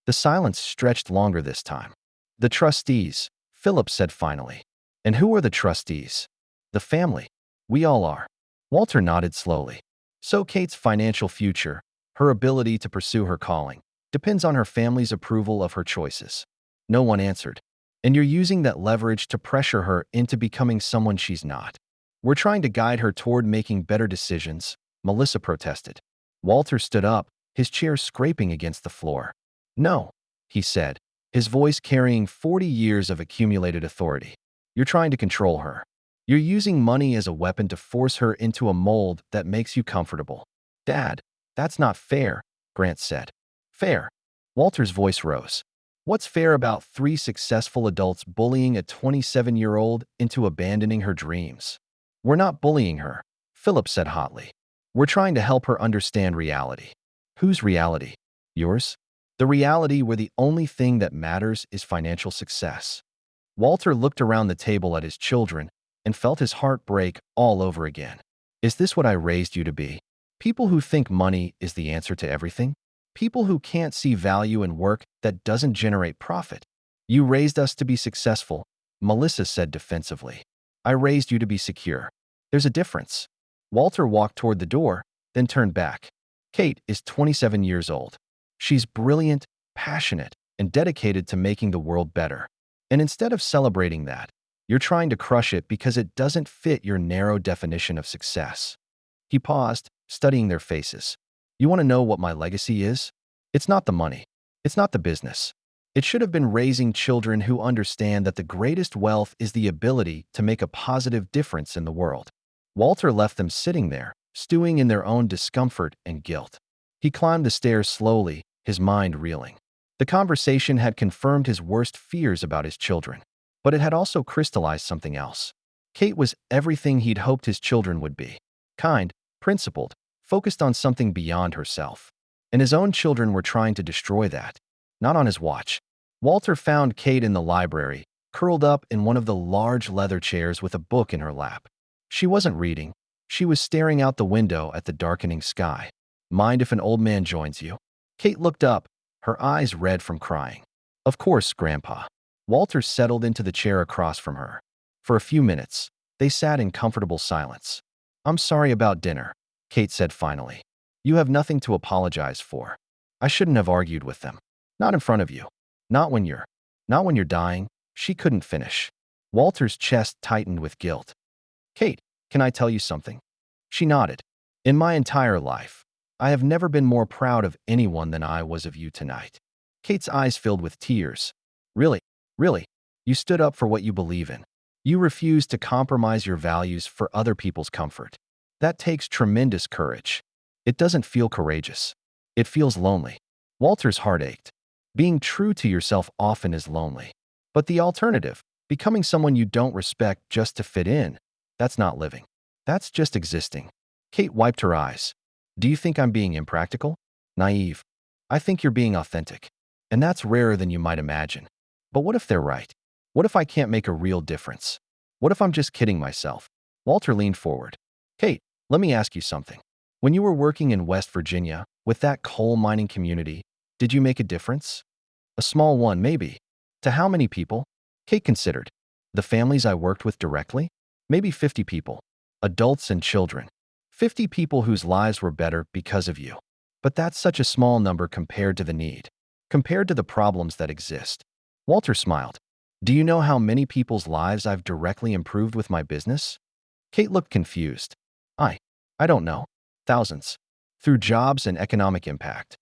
The silence stretched longer this time. The trustees, Philip said finally. And who are the trustees? The family. We all are. Walter nodded slowly. So Kate's financial future, her ability to pursue her calling, depends on her family's approval of her choices. No one answered. And you're using that leverage to pressure her into becoming someone she's not. We're trying to guide her toward making better decisions, Melissa protested. Walter stood up, his chair scraping against the floor. No, he said, his voice carrying 40 years of accumulated authority. You're trying to control her. You're using money as a weapon to force her into a mold that makes you comfortable. Dad, that's not fair, Grant said. Fair. Walter's voice rose. What's fair about three successful adults bullying a 27-year-old into abandoning her dreams? We're not bullying her, Philip said hotly. We're trying to help her understand reality. Whose reality? Yours? The reality where the only thing that matters is financial success. Walter looked around the table at his children and felt his heart break all over again. Is this what I raised you to be? People who think money is the answer to everything? People who can't see value in work that doesn't generate profit? You raised us to be successful, Melissa said defensively. I raised you to be secure. There's a difference. Walter walked toward the door, then turned back. Kate is 27 years old. She's brilliant, passionate, and dedicated to making the world better. And instead of celebrating that, you're trying to crush it because it doesn't fit your narrow definition of success. He paused, studying their faces. You want to know what my legacy is? It's not the money. It's not the business. It should have been raising children who understand that the greatest wealth is the ability to make a positive difference in the world. Walter left them sitting there, stewing in their own discomfort and guilt. He climbed the stairs slowly, his mind reeling. The conversation had confirmed his worst fears about his children, but it had also crystallized something else. Kate was everything he'd hoped his children would be. Kind, principled, focused on something beyond herself. And his own children were trying to destroy that. Not on his watch. Walter found Kate in the library, curled up in one of the large leather chairs with a book in her lap. She wasn't reading. She was staring out the window at the darkening sky. Mind if an old man joins you? Kate looked up, her eyes red from crying. Of course, Grandpa. Walter settled into the chair across from her. For a few minutes, they sat in comfortable silence. I'm sorry about dinner, Kate said finally. You have nothing to apologize for. I shouldn't have argued with them. Not in front of you. Not when you're dying. She couldn't finish. Walter's chest tightened with guilt. Kate, can I tell you something? She nodded. In my entire life, I have never been more proud of anyone than I was of you tonight. Kate's eyes filled with tears. Really, you stood up for what you believe in. You refused to compromise your values for other people's comfort. That takes tremendous courage. It doesn't feel courageous. It feels lonely. Walter's heart ached. Being true to yourself often is lonely. But the alternative, becoming someone you don't respect just to fit in, that's not living. That's just existing. Kate wiped her eyes. Do you think I'm being impractical? Naive? I think you're being authentic. And that's rarer than you might imagine. But what if they're right? What if I can't make a real difference? What if I'm just kidding myself? Walter leaned forward. Kate, let me ask you something. When you were working in West Virginia, with that coal mining community, did you make a difference? A small one, maybe. To how many people? Kate considered. The families I worked with directly? Maybe 50 people. Adults and children. 50 people whose lives were better because of you. But that's such a small number compared to the need. Compared to the problems that exist. Walter smiled. Do you know how many people's lives I've directly improved with my business? Kate looked confused. I don't know. Thousands. Through jobs and economic impact.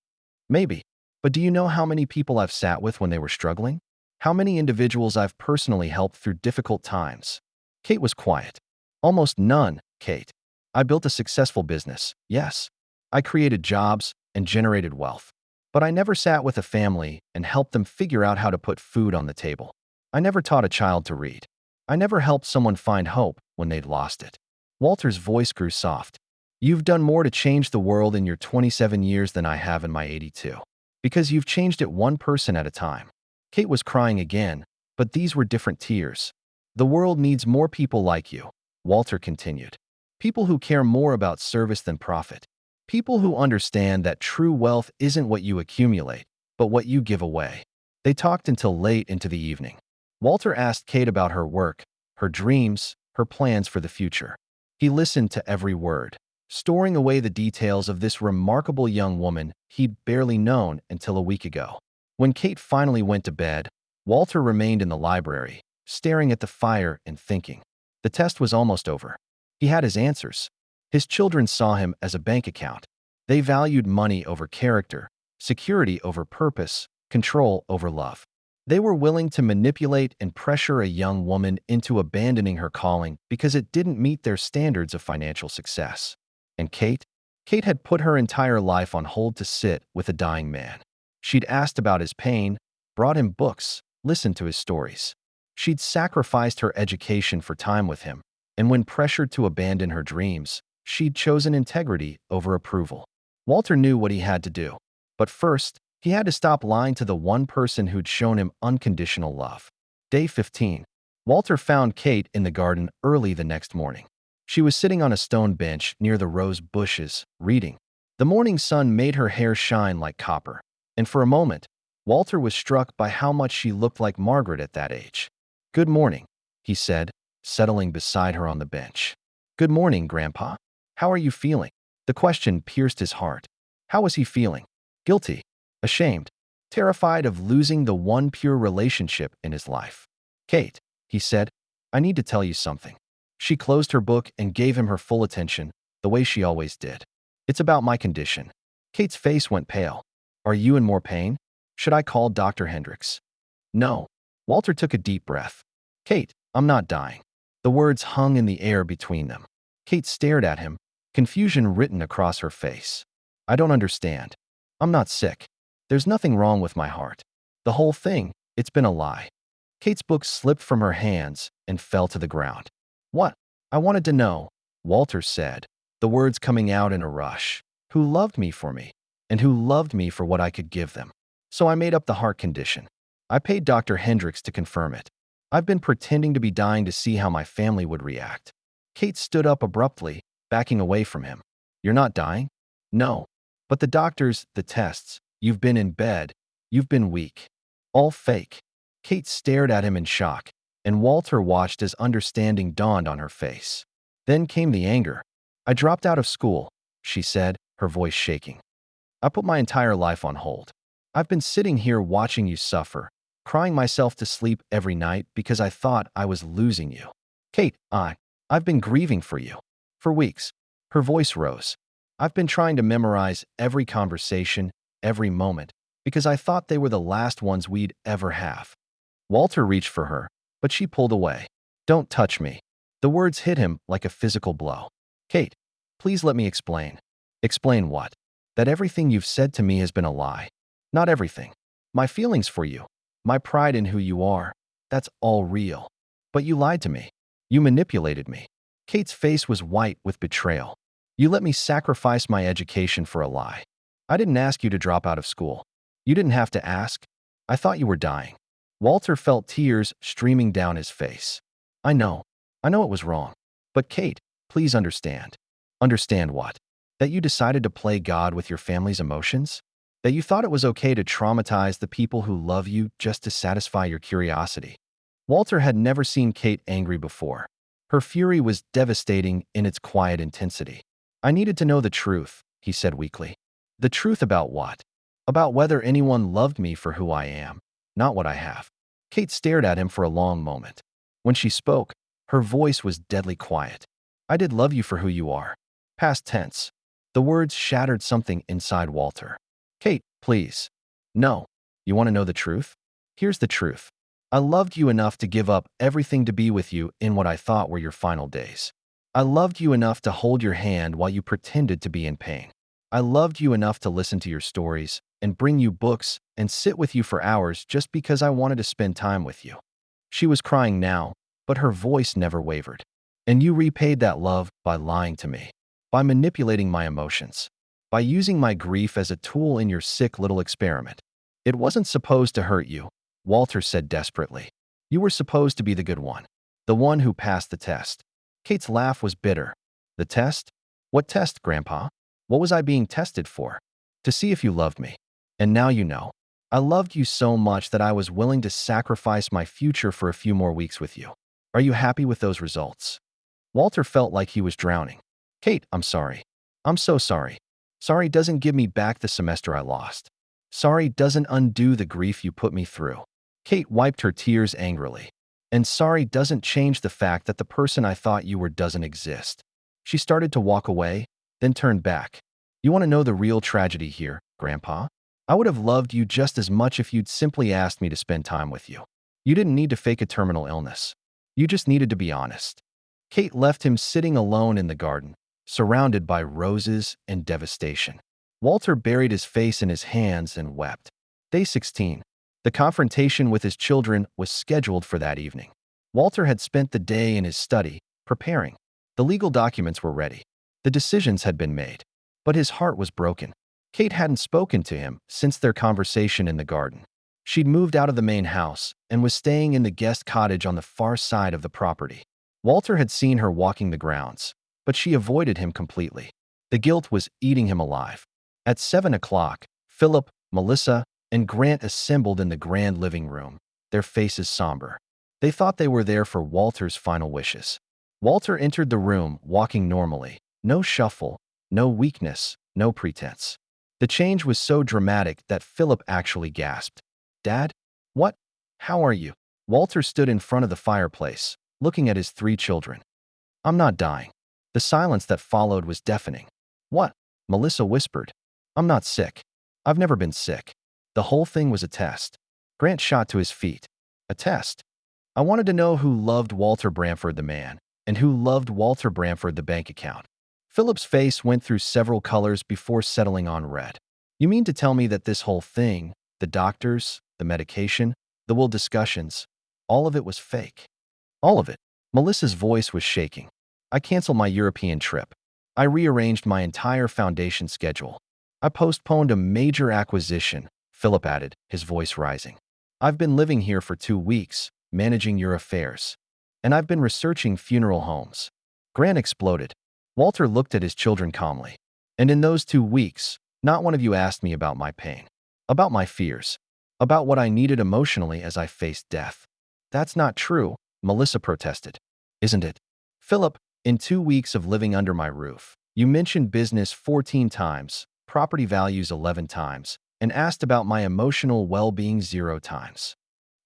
Maybe. But do you know how many people I've sat with when they were struggling? How many individuals I've personally helped through difficult times? Kate was quiet. Almost none, Kate. I built a successful business, yes. I created jobs and generated wealth. But I never sat with a family and helped them figure out how to put food on the table. I never taught a child to read. I never helped someone find hope when they'd lost it. Walter's voice grew soft. You've done more to change the world in your 27 years than I have in my 82. Because you've changed it one person at a time. Kate was crying again, but these were different tears. The world needs more people like you, Walter continued. People who care more about service than profit. People who understand that true wealth isn't what you accumulate, but what you give away. They talked until late into the evening. Walter asked Kate about her work, her dreams, her plans for the future. He listened to every word, storing away the details of this remarkable young woman he'd barely known until a week ago. When Kate finally went to bed, Walter remained in the library, staring at the fire and thinking. The test was almost over. He had his answers. His children saw him as a bank account. They valued money over character, security over purpose, control over love. They were willing to manipulate and pressure a young woman into abandoning her calling because it didn't meet their standards of financial success. And Kate? Kate had put her entire life on hold to sit with a dying man. She'd asked about his pain, brought him books, listened to his stories. She'd sacrificed her education for time with him, and when pressured to abandon her dreams, she'd chosen integrity over approval. Walter knew what he had to do. But first, he had to stop lying to the one person who'd shown him unconditional love. Day 15. Walter found Kate in the garden early the next morning. She was sitting on a stone bench near the rose bushes, reading. The morning sun made her hair shine like copper, and for a moment, Walter was struck by how much she looked like Margaret at that age. Good morning, he said, settling beside her on the bench. Good morning, Grandpa. How are you feeling? The question pierced his heart. How was he feeling? Guilty, ashamed, terrified of losing the one pure relationship in his life. Kate, he said, I need to tell you something. She closed her book and gave him her full attention, the way she always did. It's about my condition. Kate's face went pale. Are you in more pain? Should I call Dr. Hendricks? No. Walter took a deep breath. Kate, I'm not dying. The words hung in the air between them. Kate stared at him, confusion written across her face. I don't understand. I'm not sick. There's nothing wrong with my heart. The whole thing, it's been a lie. Kate's book slipped from her hands and fell to the ground. What? I wanted to know, Walter said, the words coming out in a rush. Who loved me for me, and who loved me for what I could give them. So I made up the heart condition. I paid Dr. Hendricks to confirm it. I've been pretending to be dying to see how my family would react. Kate stood up abruptly, backing away from him. You're not dying? No. But the doctors, the tests, you've been in bed, you've been weak. All fake. Kate stared at him in shock, and Walter watched as understanding dawned on her face. Then came the anger. I dropped out of school, she said, her voice shaking. I put my entire life on hold. I've been sitting here watching you suffer, crying myself to sleep every night because I thought I was losing you. Kate, I've been grieving for you. For weeks. Her voice rose. I've been trying to memorize every conversation, every moment, because I thought they were the last ones we'd ever have. Walter reached for her, but she pulled away. Don't touch me. The words hit him like a physical blow. Kate, Please let me explain. Explain what? That everything you've said to me has been a lie. Not everything. My feelings for you, my pride in who you are, that's all real. But you lied to me. You manipulated me. Kate's face was white with betrayal. You let me sacrifice my education for a lie. I didn't ask you to drop out of school. You didn't have to ask. I thought you were dying. Walter felt tears streaming down his face. I know it was wrong. But Kate, please understand. Understand what? That you decided to play God with your family's emotions? That you thought it was okay to traumatize the people who love you just to satisfy your curiosity? Walter had never seen Kate angry before. Her fury was devastating in its quiet intensity. I needed to know the truth, he said weakly. The truth about what? About whether anyone loved me for who I am, not what I have. Kate stared at him for a long moment. When she spoke, her voice was deadly quiet. I did love you for who you are. Past tense. The words shattered something inside Walter. Kate, please. No. You want to know the truth? Here's the truth. I loved you enough to give up everything to be with you in what I thought were your final days. I loved you enough to hold your hand while you pretended to be in pain. I loved you enough to listen to your stories and bring you books and sit with you for hours just because I wanted to spend time with you. She was crying now, but her voice never wavered. And you repaid that love by lying to me, by manipulating my emotions, by using my grief as a tool in your sick little experiment. It wasn't supposed to hurt you, Walter said desperately. You were supposed to be the good one, the one who passed the test. Kate's laugh was bitter. The test? What test, Grandpa? What was I being tested for? To see if you loved me. And now you know. I loved you so much that I was willing to sacrifice my future for a few more weeks with you. Are you happy with those results? Walter felt like he was drowning. Kate, I'm sorry. I'm so sorry. Sorry doesn't give me back the semester I lost. Sorry doesn't undo the grief you put me through. Kate wiped her tears angrily. And sorry doesn't change the fact that the person I thought you were doesn't exist. She started to walk away, then turned back. You want to know the real tragedy here, Grandpa? I would have loved you just as much if you'd simply asked me to spend time with you. You didn't need to fake a terminal illness. You just needed to be honest. Kate left him sitting alone in the garden, surrounded by roses and devastation. Walter buried his face in his hands and wept. Day 16. The confrontation with his children was scheduled for that evening. Walter had spent the day in his study, preparing. The legal documents were ready. The decisions had been made. But his heart was broken. Kate hadn't spoken to him since their conversation in the garden. She'd moved out of the main house and was staying in the guest cottage on the far side of the property. Walter had seen her walking the grounds, but she avoided him completely. The guilt was eating him alive. At 7 o'clock, Philip, Melissa, and Grant assembled in the grand living room, their faces somber. They thought they were there for Walter's final wishes. Walter entered the room, walking normally. No shuffle, no weakness, no pretense. The change was so dramatic that Philip actually gasped. Dad? What? How are you? Walter stood in front of the fireplace, looking at his 3 children. I'm not dying. The silence that followed was deafening. What? Melissa whispered. I'm not sick. I've never been sick. The whole thing was a test. Grant shot to his feet. A test. I wanted to know who loved Walter Bramford the man, and who loved Walter Bramford the bank account. Philip's face went through several colors before settling on red. You mean to tell me that this whole thing, the doctors, the medication, the will discussions, all of it was fake? All of it. Melissa's voice was shaking. I canceled my European trip. I rearranged my entire foundation schedule. I postponed a major acquisition, Philip added, his voice rising. I've been living here for 2 weeks, managing your affairs. And I've been researching funeral homes. Grant exploded. Walter looked at his children calmly. And in those 2 weeks, not one of you asked me about my pain, about my fears, about what I needed emotionally as I faced death. That's not true, Melissa protested. Isn't it? Philip, in 2 weeks of living under my roof, you mentioned business 14 times, property values 11 times, and asked about my emotional well-being 0 times.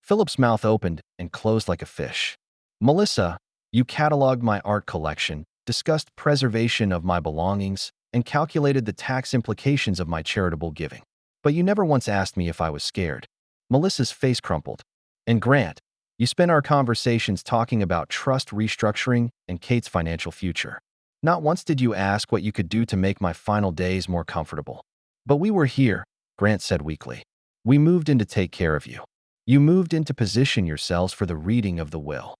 Philip's mouth opened and closed like a fish. Melissa, you cataloged my art collection, discussed preservation of my belongings, and calculated the tax implications of my charitable giving. But you never once asked me if I was scared. Melissa's face crumpled. And Grant, you spent our conversations talking about trust restructuring and Kate's financial future. Not once did you ask what you could do to make my final days more comfortable. But we were here, Grant said weakly. We moved in to take care of you. You moved in to position yourselves for the reading of the will.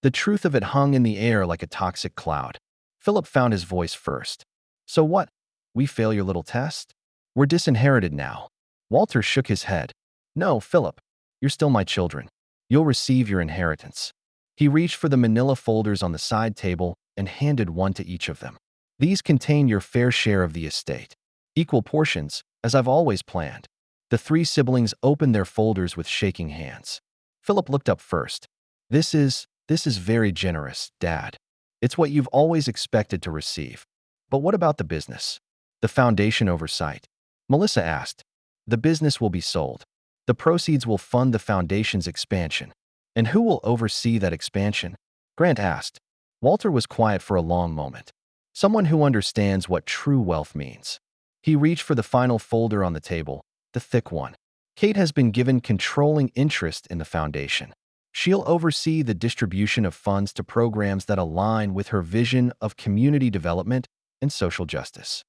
The truth of it hung in the air like a toxic cloud. Philip found his voice first. So what? We fail your little test? We're disinherited now. Walter shook his head. No, Philip. You're still my children. You'll receive your inheritance. He reached for the manila folders on the side table and handed one to each of them. These contain your fair share of the estate. Equal portions, as I've always planned. The three siblings opened their folders with shaking hands. Philip looked up first. This is very generous, Dad. It's what you've always expected to receive. But what about the business? The foundation oversight? Melissa asked. The business will be sold. The proceeds will fund the foundation's expansion. And who will oversee that expansion? Grant asked. Walter was quiet for a long moment. Someone who understands what true wealth means. He reached for the final folder on the table, the thick one. Kate has been given controlling interest in the foundation. She'll oversee the distribution of funds to programs that align with her vision of community development and social justice.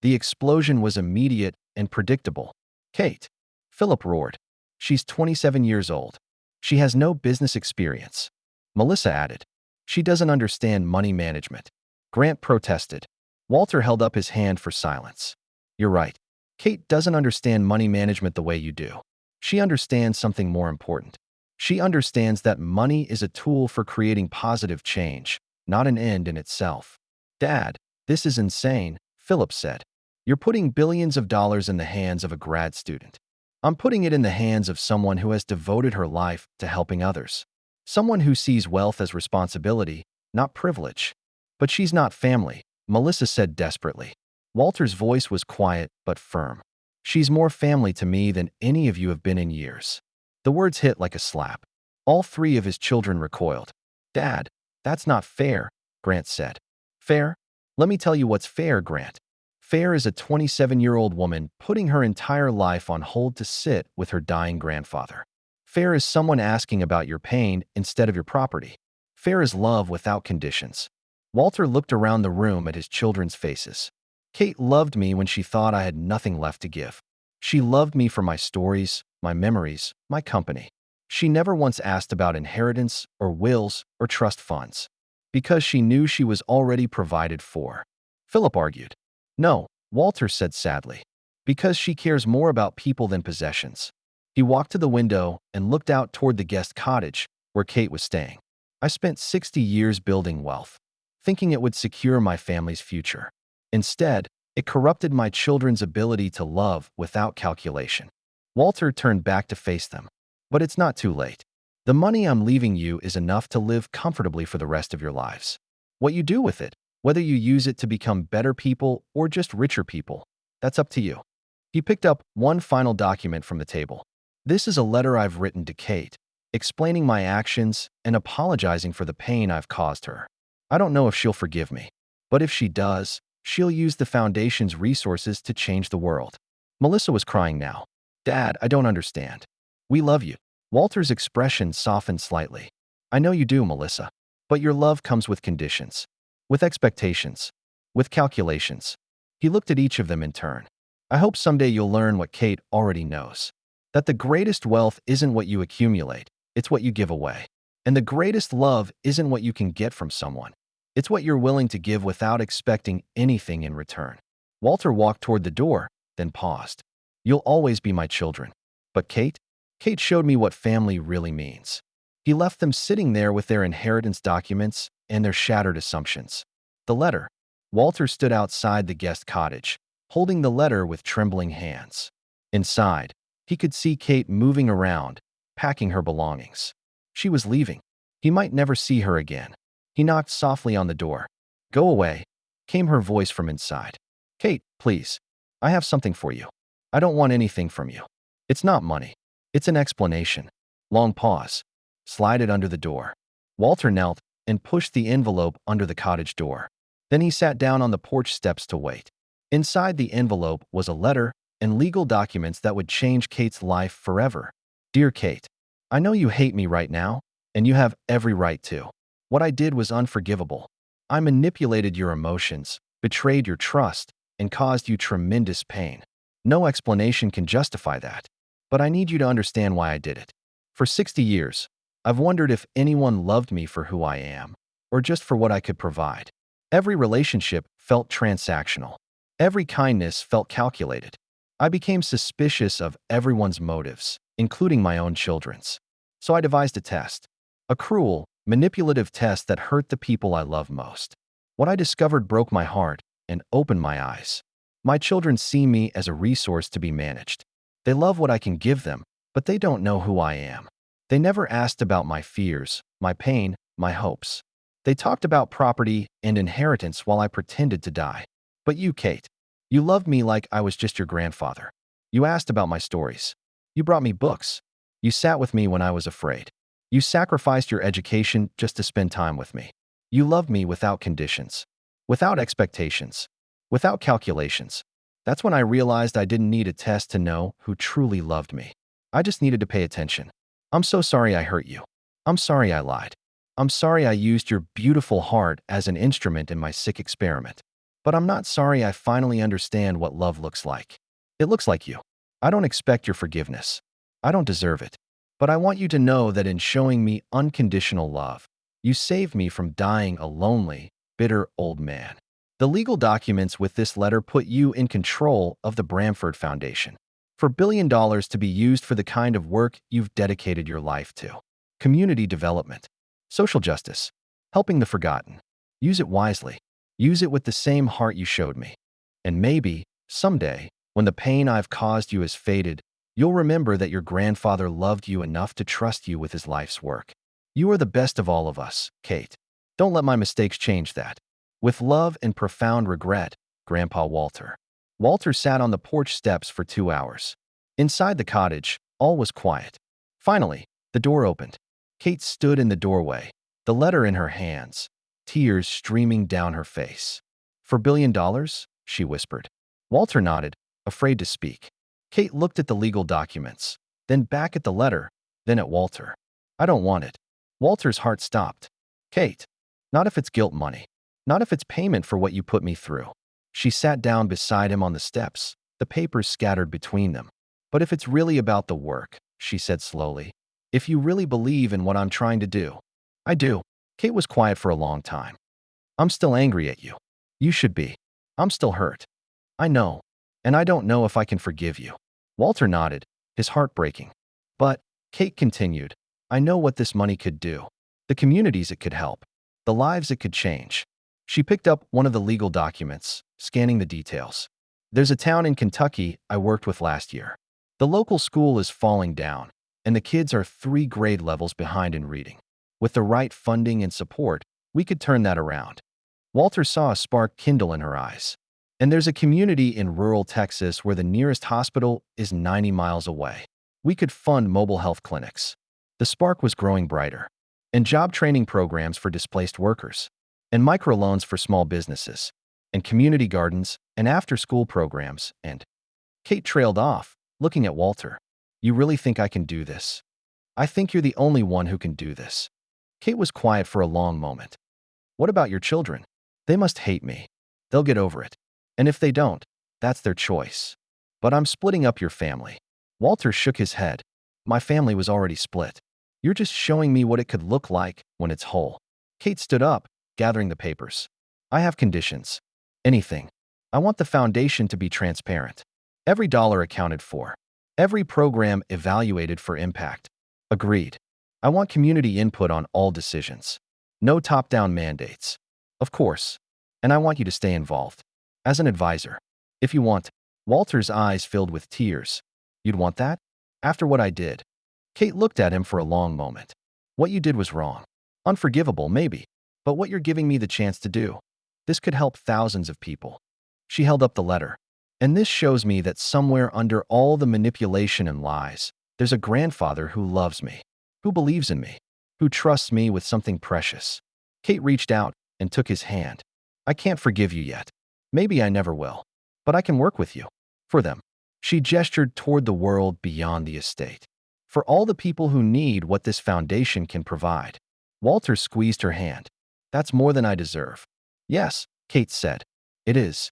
The explosion was immediate and predictable. Kate, Philip roared. She's 27 years old. She has no business experience. Melissa added. She doesn't understand money management. Grant protested. Walter held up his hand for silence. You're right. Kate doesn't understand money management the way you do. She understands something more important. She understands that money is a tool for creating positive change, not an end in itself. Dad, this is insane, Philip said. You're putting billions of dollars in the hands of a grad student. I'm putting it in the hands of someone who has devoted her life to helping others. Someone who sees wealth as responsibility, not privilege. But she's not family, Melissa said desperately. Walter's voice was quiet but firm. She's more family to me than any of you have been in years. The words hit like a slap. All three of his children recoiled. Dad, that's not fair, Grant said. Fair? Let me tell you what's fair, Grant. Fair is a 27-year-old woman putting her entire life on hold to sit with her dying grandfather. Fair is someone asking about your pain instead of your property. Fair is love without conditions. Walter looked around the room at his children's faces. Kate loved me when she thought I had nothing left to give. She loved me for my stories, my memories, my company. She never once asked about inheritance or wills or trust funds, because she knew she was already provided for. Philip argued. No, Walter said sadly, because she cares more about people than possessions. He walked to the window and looked out toward the guest cottage where Kate was staying. I spent 60 years building wealth, thinking it would secure my family's future. Instead, it corrupted my children's ability to love without calculation. Walter turned back to face them. But it's not too late. The money I'm leaving you is enough to live comfortably for the rest of your lives. What you do with it, whether you use it to become better people or just richer people, that's up to you. He picked up one final document from the table. This is a letter I've written to Kate, explaining my actions and apologizing for the pain I've caused her. I don't know if she'll forgive me, but if she does, she'll use the foundation's resources to change the world. Melissa was crying now. Dad, I don't understand. We love you. Walter's expression softened slightly. I know you do, Melissa. But your love comes with conditions, with expectations, with calculations. He looked at each of them in turn. I hope someday you'll learn what Kate already knows. That the greatest wealth isn't what you accumulate, it's what you give away. And the greatest love isn't what you can get from someone. It's what you're willing to give without expecting anything in return. Walter walked toward the door, then paused. You'll always be my children. But Kate? Kate showed me what family really means. He left them sitting there with their inheritance documents and their shattered assumptions. The letter. Walter stood outside the guest cottage, holding the letter with trembling hands. Inside, he could see Kate moving around, packing her belongings. She was leaving. He might never see her again. He knocked softly on the door. Go away, came her voice from inside. Kate, please. I have something for you. I don't want anything from you. It's not money. It's an explanation. Long pause. Slide it under the door. Walter knelt and pushed the envelope under the cottage door. Then he sat down on the porch steps to wait. Inside the envelope was a letter and legal documents that would change Kate's life forever. Dear Kate, I know you hate me right now, and you have every right to. What I did was unforgivable. I manipulated your emotions, betrayed your trust, and caused you tremendous pain. No explanation can justify that, but I need you to understand why I did it. For 60 years, I've wondered if anyone loved me for who I am, or just for what I could provide. Every relationship felt transactional. Every kindness felt calculated. I became suspicious of everyone's motives, including my own children's. So I devised a test. A cruel, manipulative test that hurt the people I love most. What I discovered broke my heart and opened my eyes. My children see me as a resource to be managed. They love what I can give them, but they don't know who I am. They never asked about my fears, my pain, my hopes. They talked about property and inheritance while I pretended to die. But you, Kate, you loved me like I was just your grandfather. You asked about my stories. You brought me books. You sat with me when I was afraid. You sacrificed your education just to spend time with me. You loved me without conditions, without expectations, without calculations. That's when I realized I didn't need a test to know who truly loved me. I just needed to pay attention. I'm so sorry I hurt you. I'm sorry I lied. I'm sorry I used your beautiful heart as an instrument in my sick experiment. But I'm not sorry I finally understand what love looks like. It looks like you. I don't expect your forgiveness. I don't deserve it. But I want you to know that in showing me unconditional love, you saved me from dying a lonely, bitter old man. The legal documents with this letter put you in control of the Bramford Foundation. For $1 billion to be used for the kind of work you've dedicated your life to. Community development. Social justice. Helping the forgotten. Use it wisely. Use it with the same heart you showed me. And maybe, someday, when the pain I've caused you has faded, you'll remember that your grandfather loved you enough to trust you with his life's work. You are the best of all of us, Kate. Don't let my mistakes change that. With love and profound regret, Grandpa Walter. Walter sat on the porch steps for 2 hours. Inside the cottage, all was quiet. Finally, the door opened. Kate stood in the doorway, the letter in her hands, tears streaming down her face. For $1 billion? She whispered. Walter nodded, afraid to speak. Kate looked at the legal documents, then back at the letter, then at Walter. I don't want it. Walter's heart stopped. Kate, not if it's guilt money. Not if it's payment for what you put me through. She sat down beside him on the steps, the papers scattered between them. But if it's really about the work, she said slowly, if you really believe in what I'm trying to do. I do. Kate was quiet for a long time. I'm still angry at you. You should be. I'm still hurt. I know. And I don't know if I can forgive you. Walter nodded, his heart breaking. But, Kate continued, I know what this money could do. The communities it could help. The lives it could change. She picked up one of the legal documents, scanning the details. There's a town in Kentucky I worked with last year. The local school is falling down, and the kids are 3 grade levels behind in reading. With the right funding and support, we could turn that around. Walter saw a spark kindle in her eyes. And there's a community in rural Texas where the nearest hospital is 90 miles away. We could fund mobile health clinics. The spark was growing brighter. And job training programs for displaced workers. And microloans for small businesses. And community gardens and after-school programs. And Kate trailed off, looking at Walter. You really think I can do this? I think you're the only one who can do this. Kate was quiet for a long moment. What about your children? They must hate me. They'll get over it. And if they don't, that's their choice. But I'm splitting up your family. Walter shook his head. My family was already split. You're just showing me what it could look like when it's whole. Kate stood up, gathering the papers. I have conditions. Anything. I want the foundation to be transparent. Every dollar accounted for. Every program evaluated for impact. Agreed. I want community input on all decisions. No top-down mandates. Of course. And I want you to stay involved. As an advisor. If you want. Walter's eyes filled with tears. You'd want that? After what I did. Kate looked at him for a long moment. What you did was wrong. Unforgivable, maybe. But what you're giving me the chance to do. This could help thousands of people. She held up the letter. And this shows me that somewhere under all the manipulation and lies, there's a grandfather who loves me, who believes in me, who trusts me with something precious. Kate reached out and took his hand. I can't forgive you yet. Maybe I never will. But I can work with you. For them. She gestured toward the world beyond the estate. For all the people who need what this foundation can provide. Walter squeezed her hand. That's more than I deserve. Yes, Kate said. It is.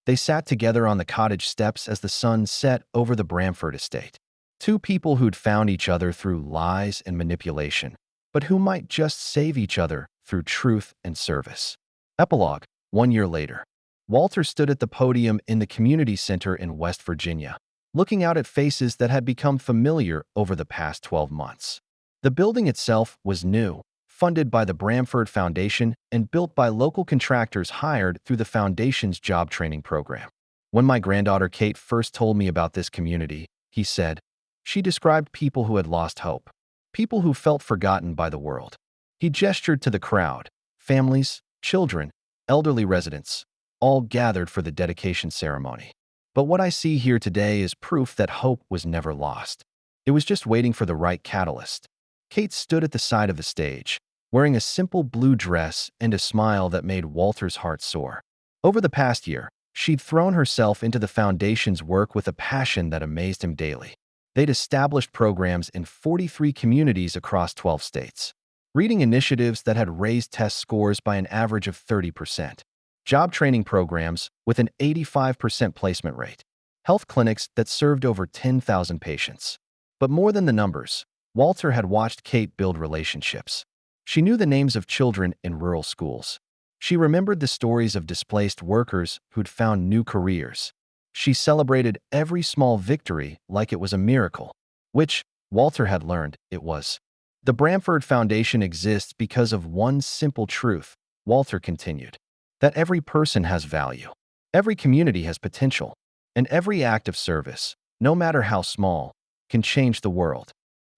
They sat together on the cottage steps as the sun set over the Bramford estate. Two people who'd found each other through lies and manipulation, but who might just save each other through truth and service. Epilogue. 1 year later. Walter stood at the podium in the community center in West Virginia, looking out at faces that had become familiar over the past 12 months. The building itself was new, funded by the Bramford Foundation and built by local contractors hired through the foundation's job training program. When my granddaughter Kate first told me about this community, he said, she described people who had lost hope, people who felt forgotten by the world. He gestured to the crowd, families, children, elderly residents, all gathered for the dedication ceremony. But what I see here today is proof that hope was never lost. It was just waiting for the right catalyst. Kate stood at the side of the stage, wearing a simple blue dress and a smile that made Walter's heart soar. Over the past year, she'd thrown herself into the foundation's work with a passion that amazed him daily. They'd established programs in 43 communities across 12 states, reading initiatives that had raised test scores by an average of 30%, job training programs with an 85% placement rate, health clinics that served over 10,000 patients. But more than the numbers, Walter had watched Kate build relationships. She knew the names of children in rural schools. She remembered the stories of displaced workers who'd found new careers. She celebrated every small victory like it was a miracle, which, Walter had learned, it was. The Bramford Foundation exists because of one simple truth, Walter continued, that every person has value, every community has potential, and every act of service, no matter how small, can change the world.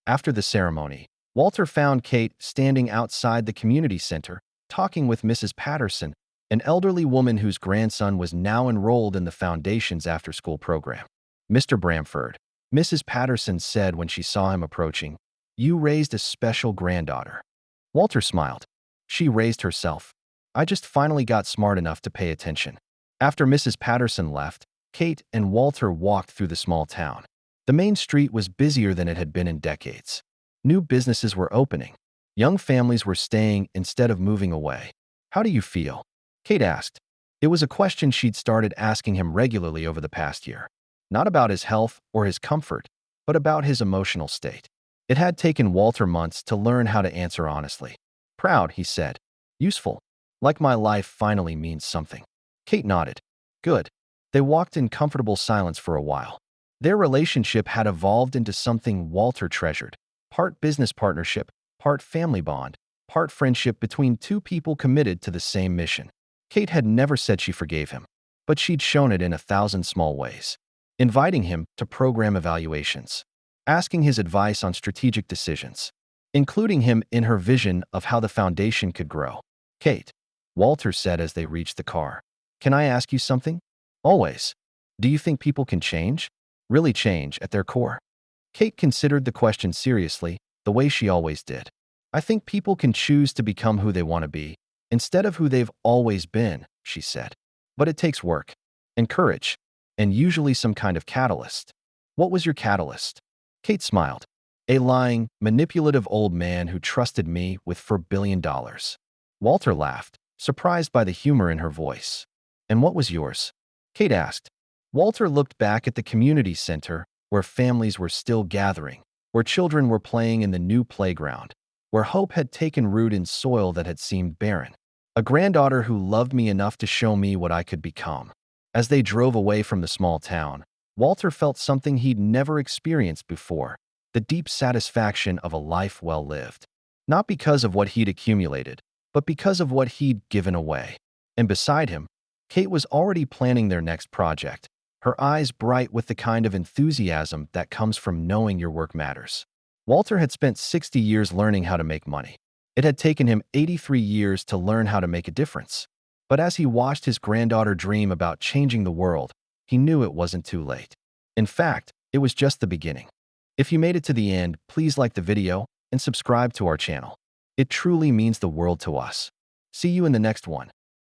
After the ceremony, Walter found Kate standing outside the community center, talking with Mrs. Patterson, an elderly woman whose grandson was now enrolled in the foundation's after-school program. Mr. Bramford, Mrs. Patterson said when she saw him approaching, "You raised a special granddaughter." Walter smiled. She raised herself. I just finally got smart enough to pay attention. After Mrs. Patterson left, Kate and Walter walked through the small town. The main street was busier than it had been in decades. New businesses were opening. Young families were staying instead of moving away. "How do you feel?" Kate asked. It was a question she'd started asking him regularly over the past year. Not about his health or his comfort, but about his emotional state. It had taken Walter months to learn how to answer honestly. "Proud," he said. "Useful. Like my life finally means something." Kate nodded. "Good." They walked in comfortable silence for a while. Their relationship had evolved into something Walter treasured. Part business partnership, part family bond, part friendship between two people committed to the same mission. Kate had never said she forgave him, but she'd shown it in 1,000 small ways. Inviting him to program evaluations, asking his advice on strategic decisions, including him in her vision of how the foundation could grow. "Kate," Walter said as they reached the car, "can I ask you something?" "Always." "Do you think people can change? Really change at their core?" Kate considered the question seriously, the way she always did. "I think people can choose to become who they want to be, instead of who they've always been," she said. "But it takes work, and courage, and usually some kind of catalyst." "What was your catalyst?" Kate smiled. "A lying, manipulative old man who trusted me with $4 billion. Walter laughed, surprised by the humor in her voice. "And what was yours?" Kate asked. Walter looked back at the community center, where families were still gathering, where children were playing in the new playground, where hope had taken root in soil that had seemed barren. "A granddaughter who loved me enough to show me what I could become." As they drove away from the small town, Walter felt something he'd never experienced before, the deep satisfaction of a life well lived. Not because of what he'd accumulated, but because of what he'd given away. And beside him, Kate was already planning their next project, her eyes bright with the kind of enthusiasm that comes from knowing your work matters. Walter had spent 60 years learning how to make money. It had taken him 83 years to learn how to make a difference. But as he watched his granddaughter dream about changing the world, he knew it wasn't too late. In fact, it was just the beginning. If you made it to the end, please like the video and subscribe to our channel. It truly means the world to us. See you in the next one.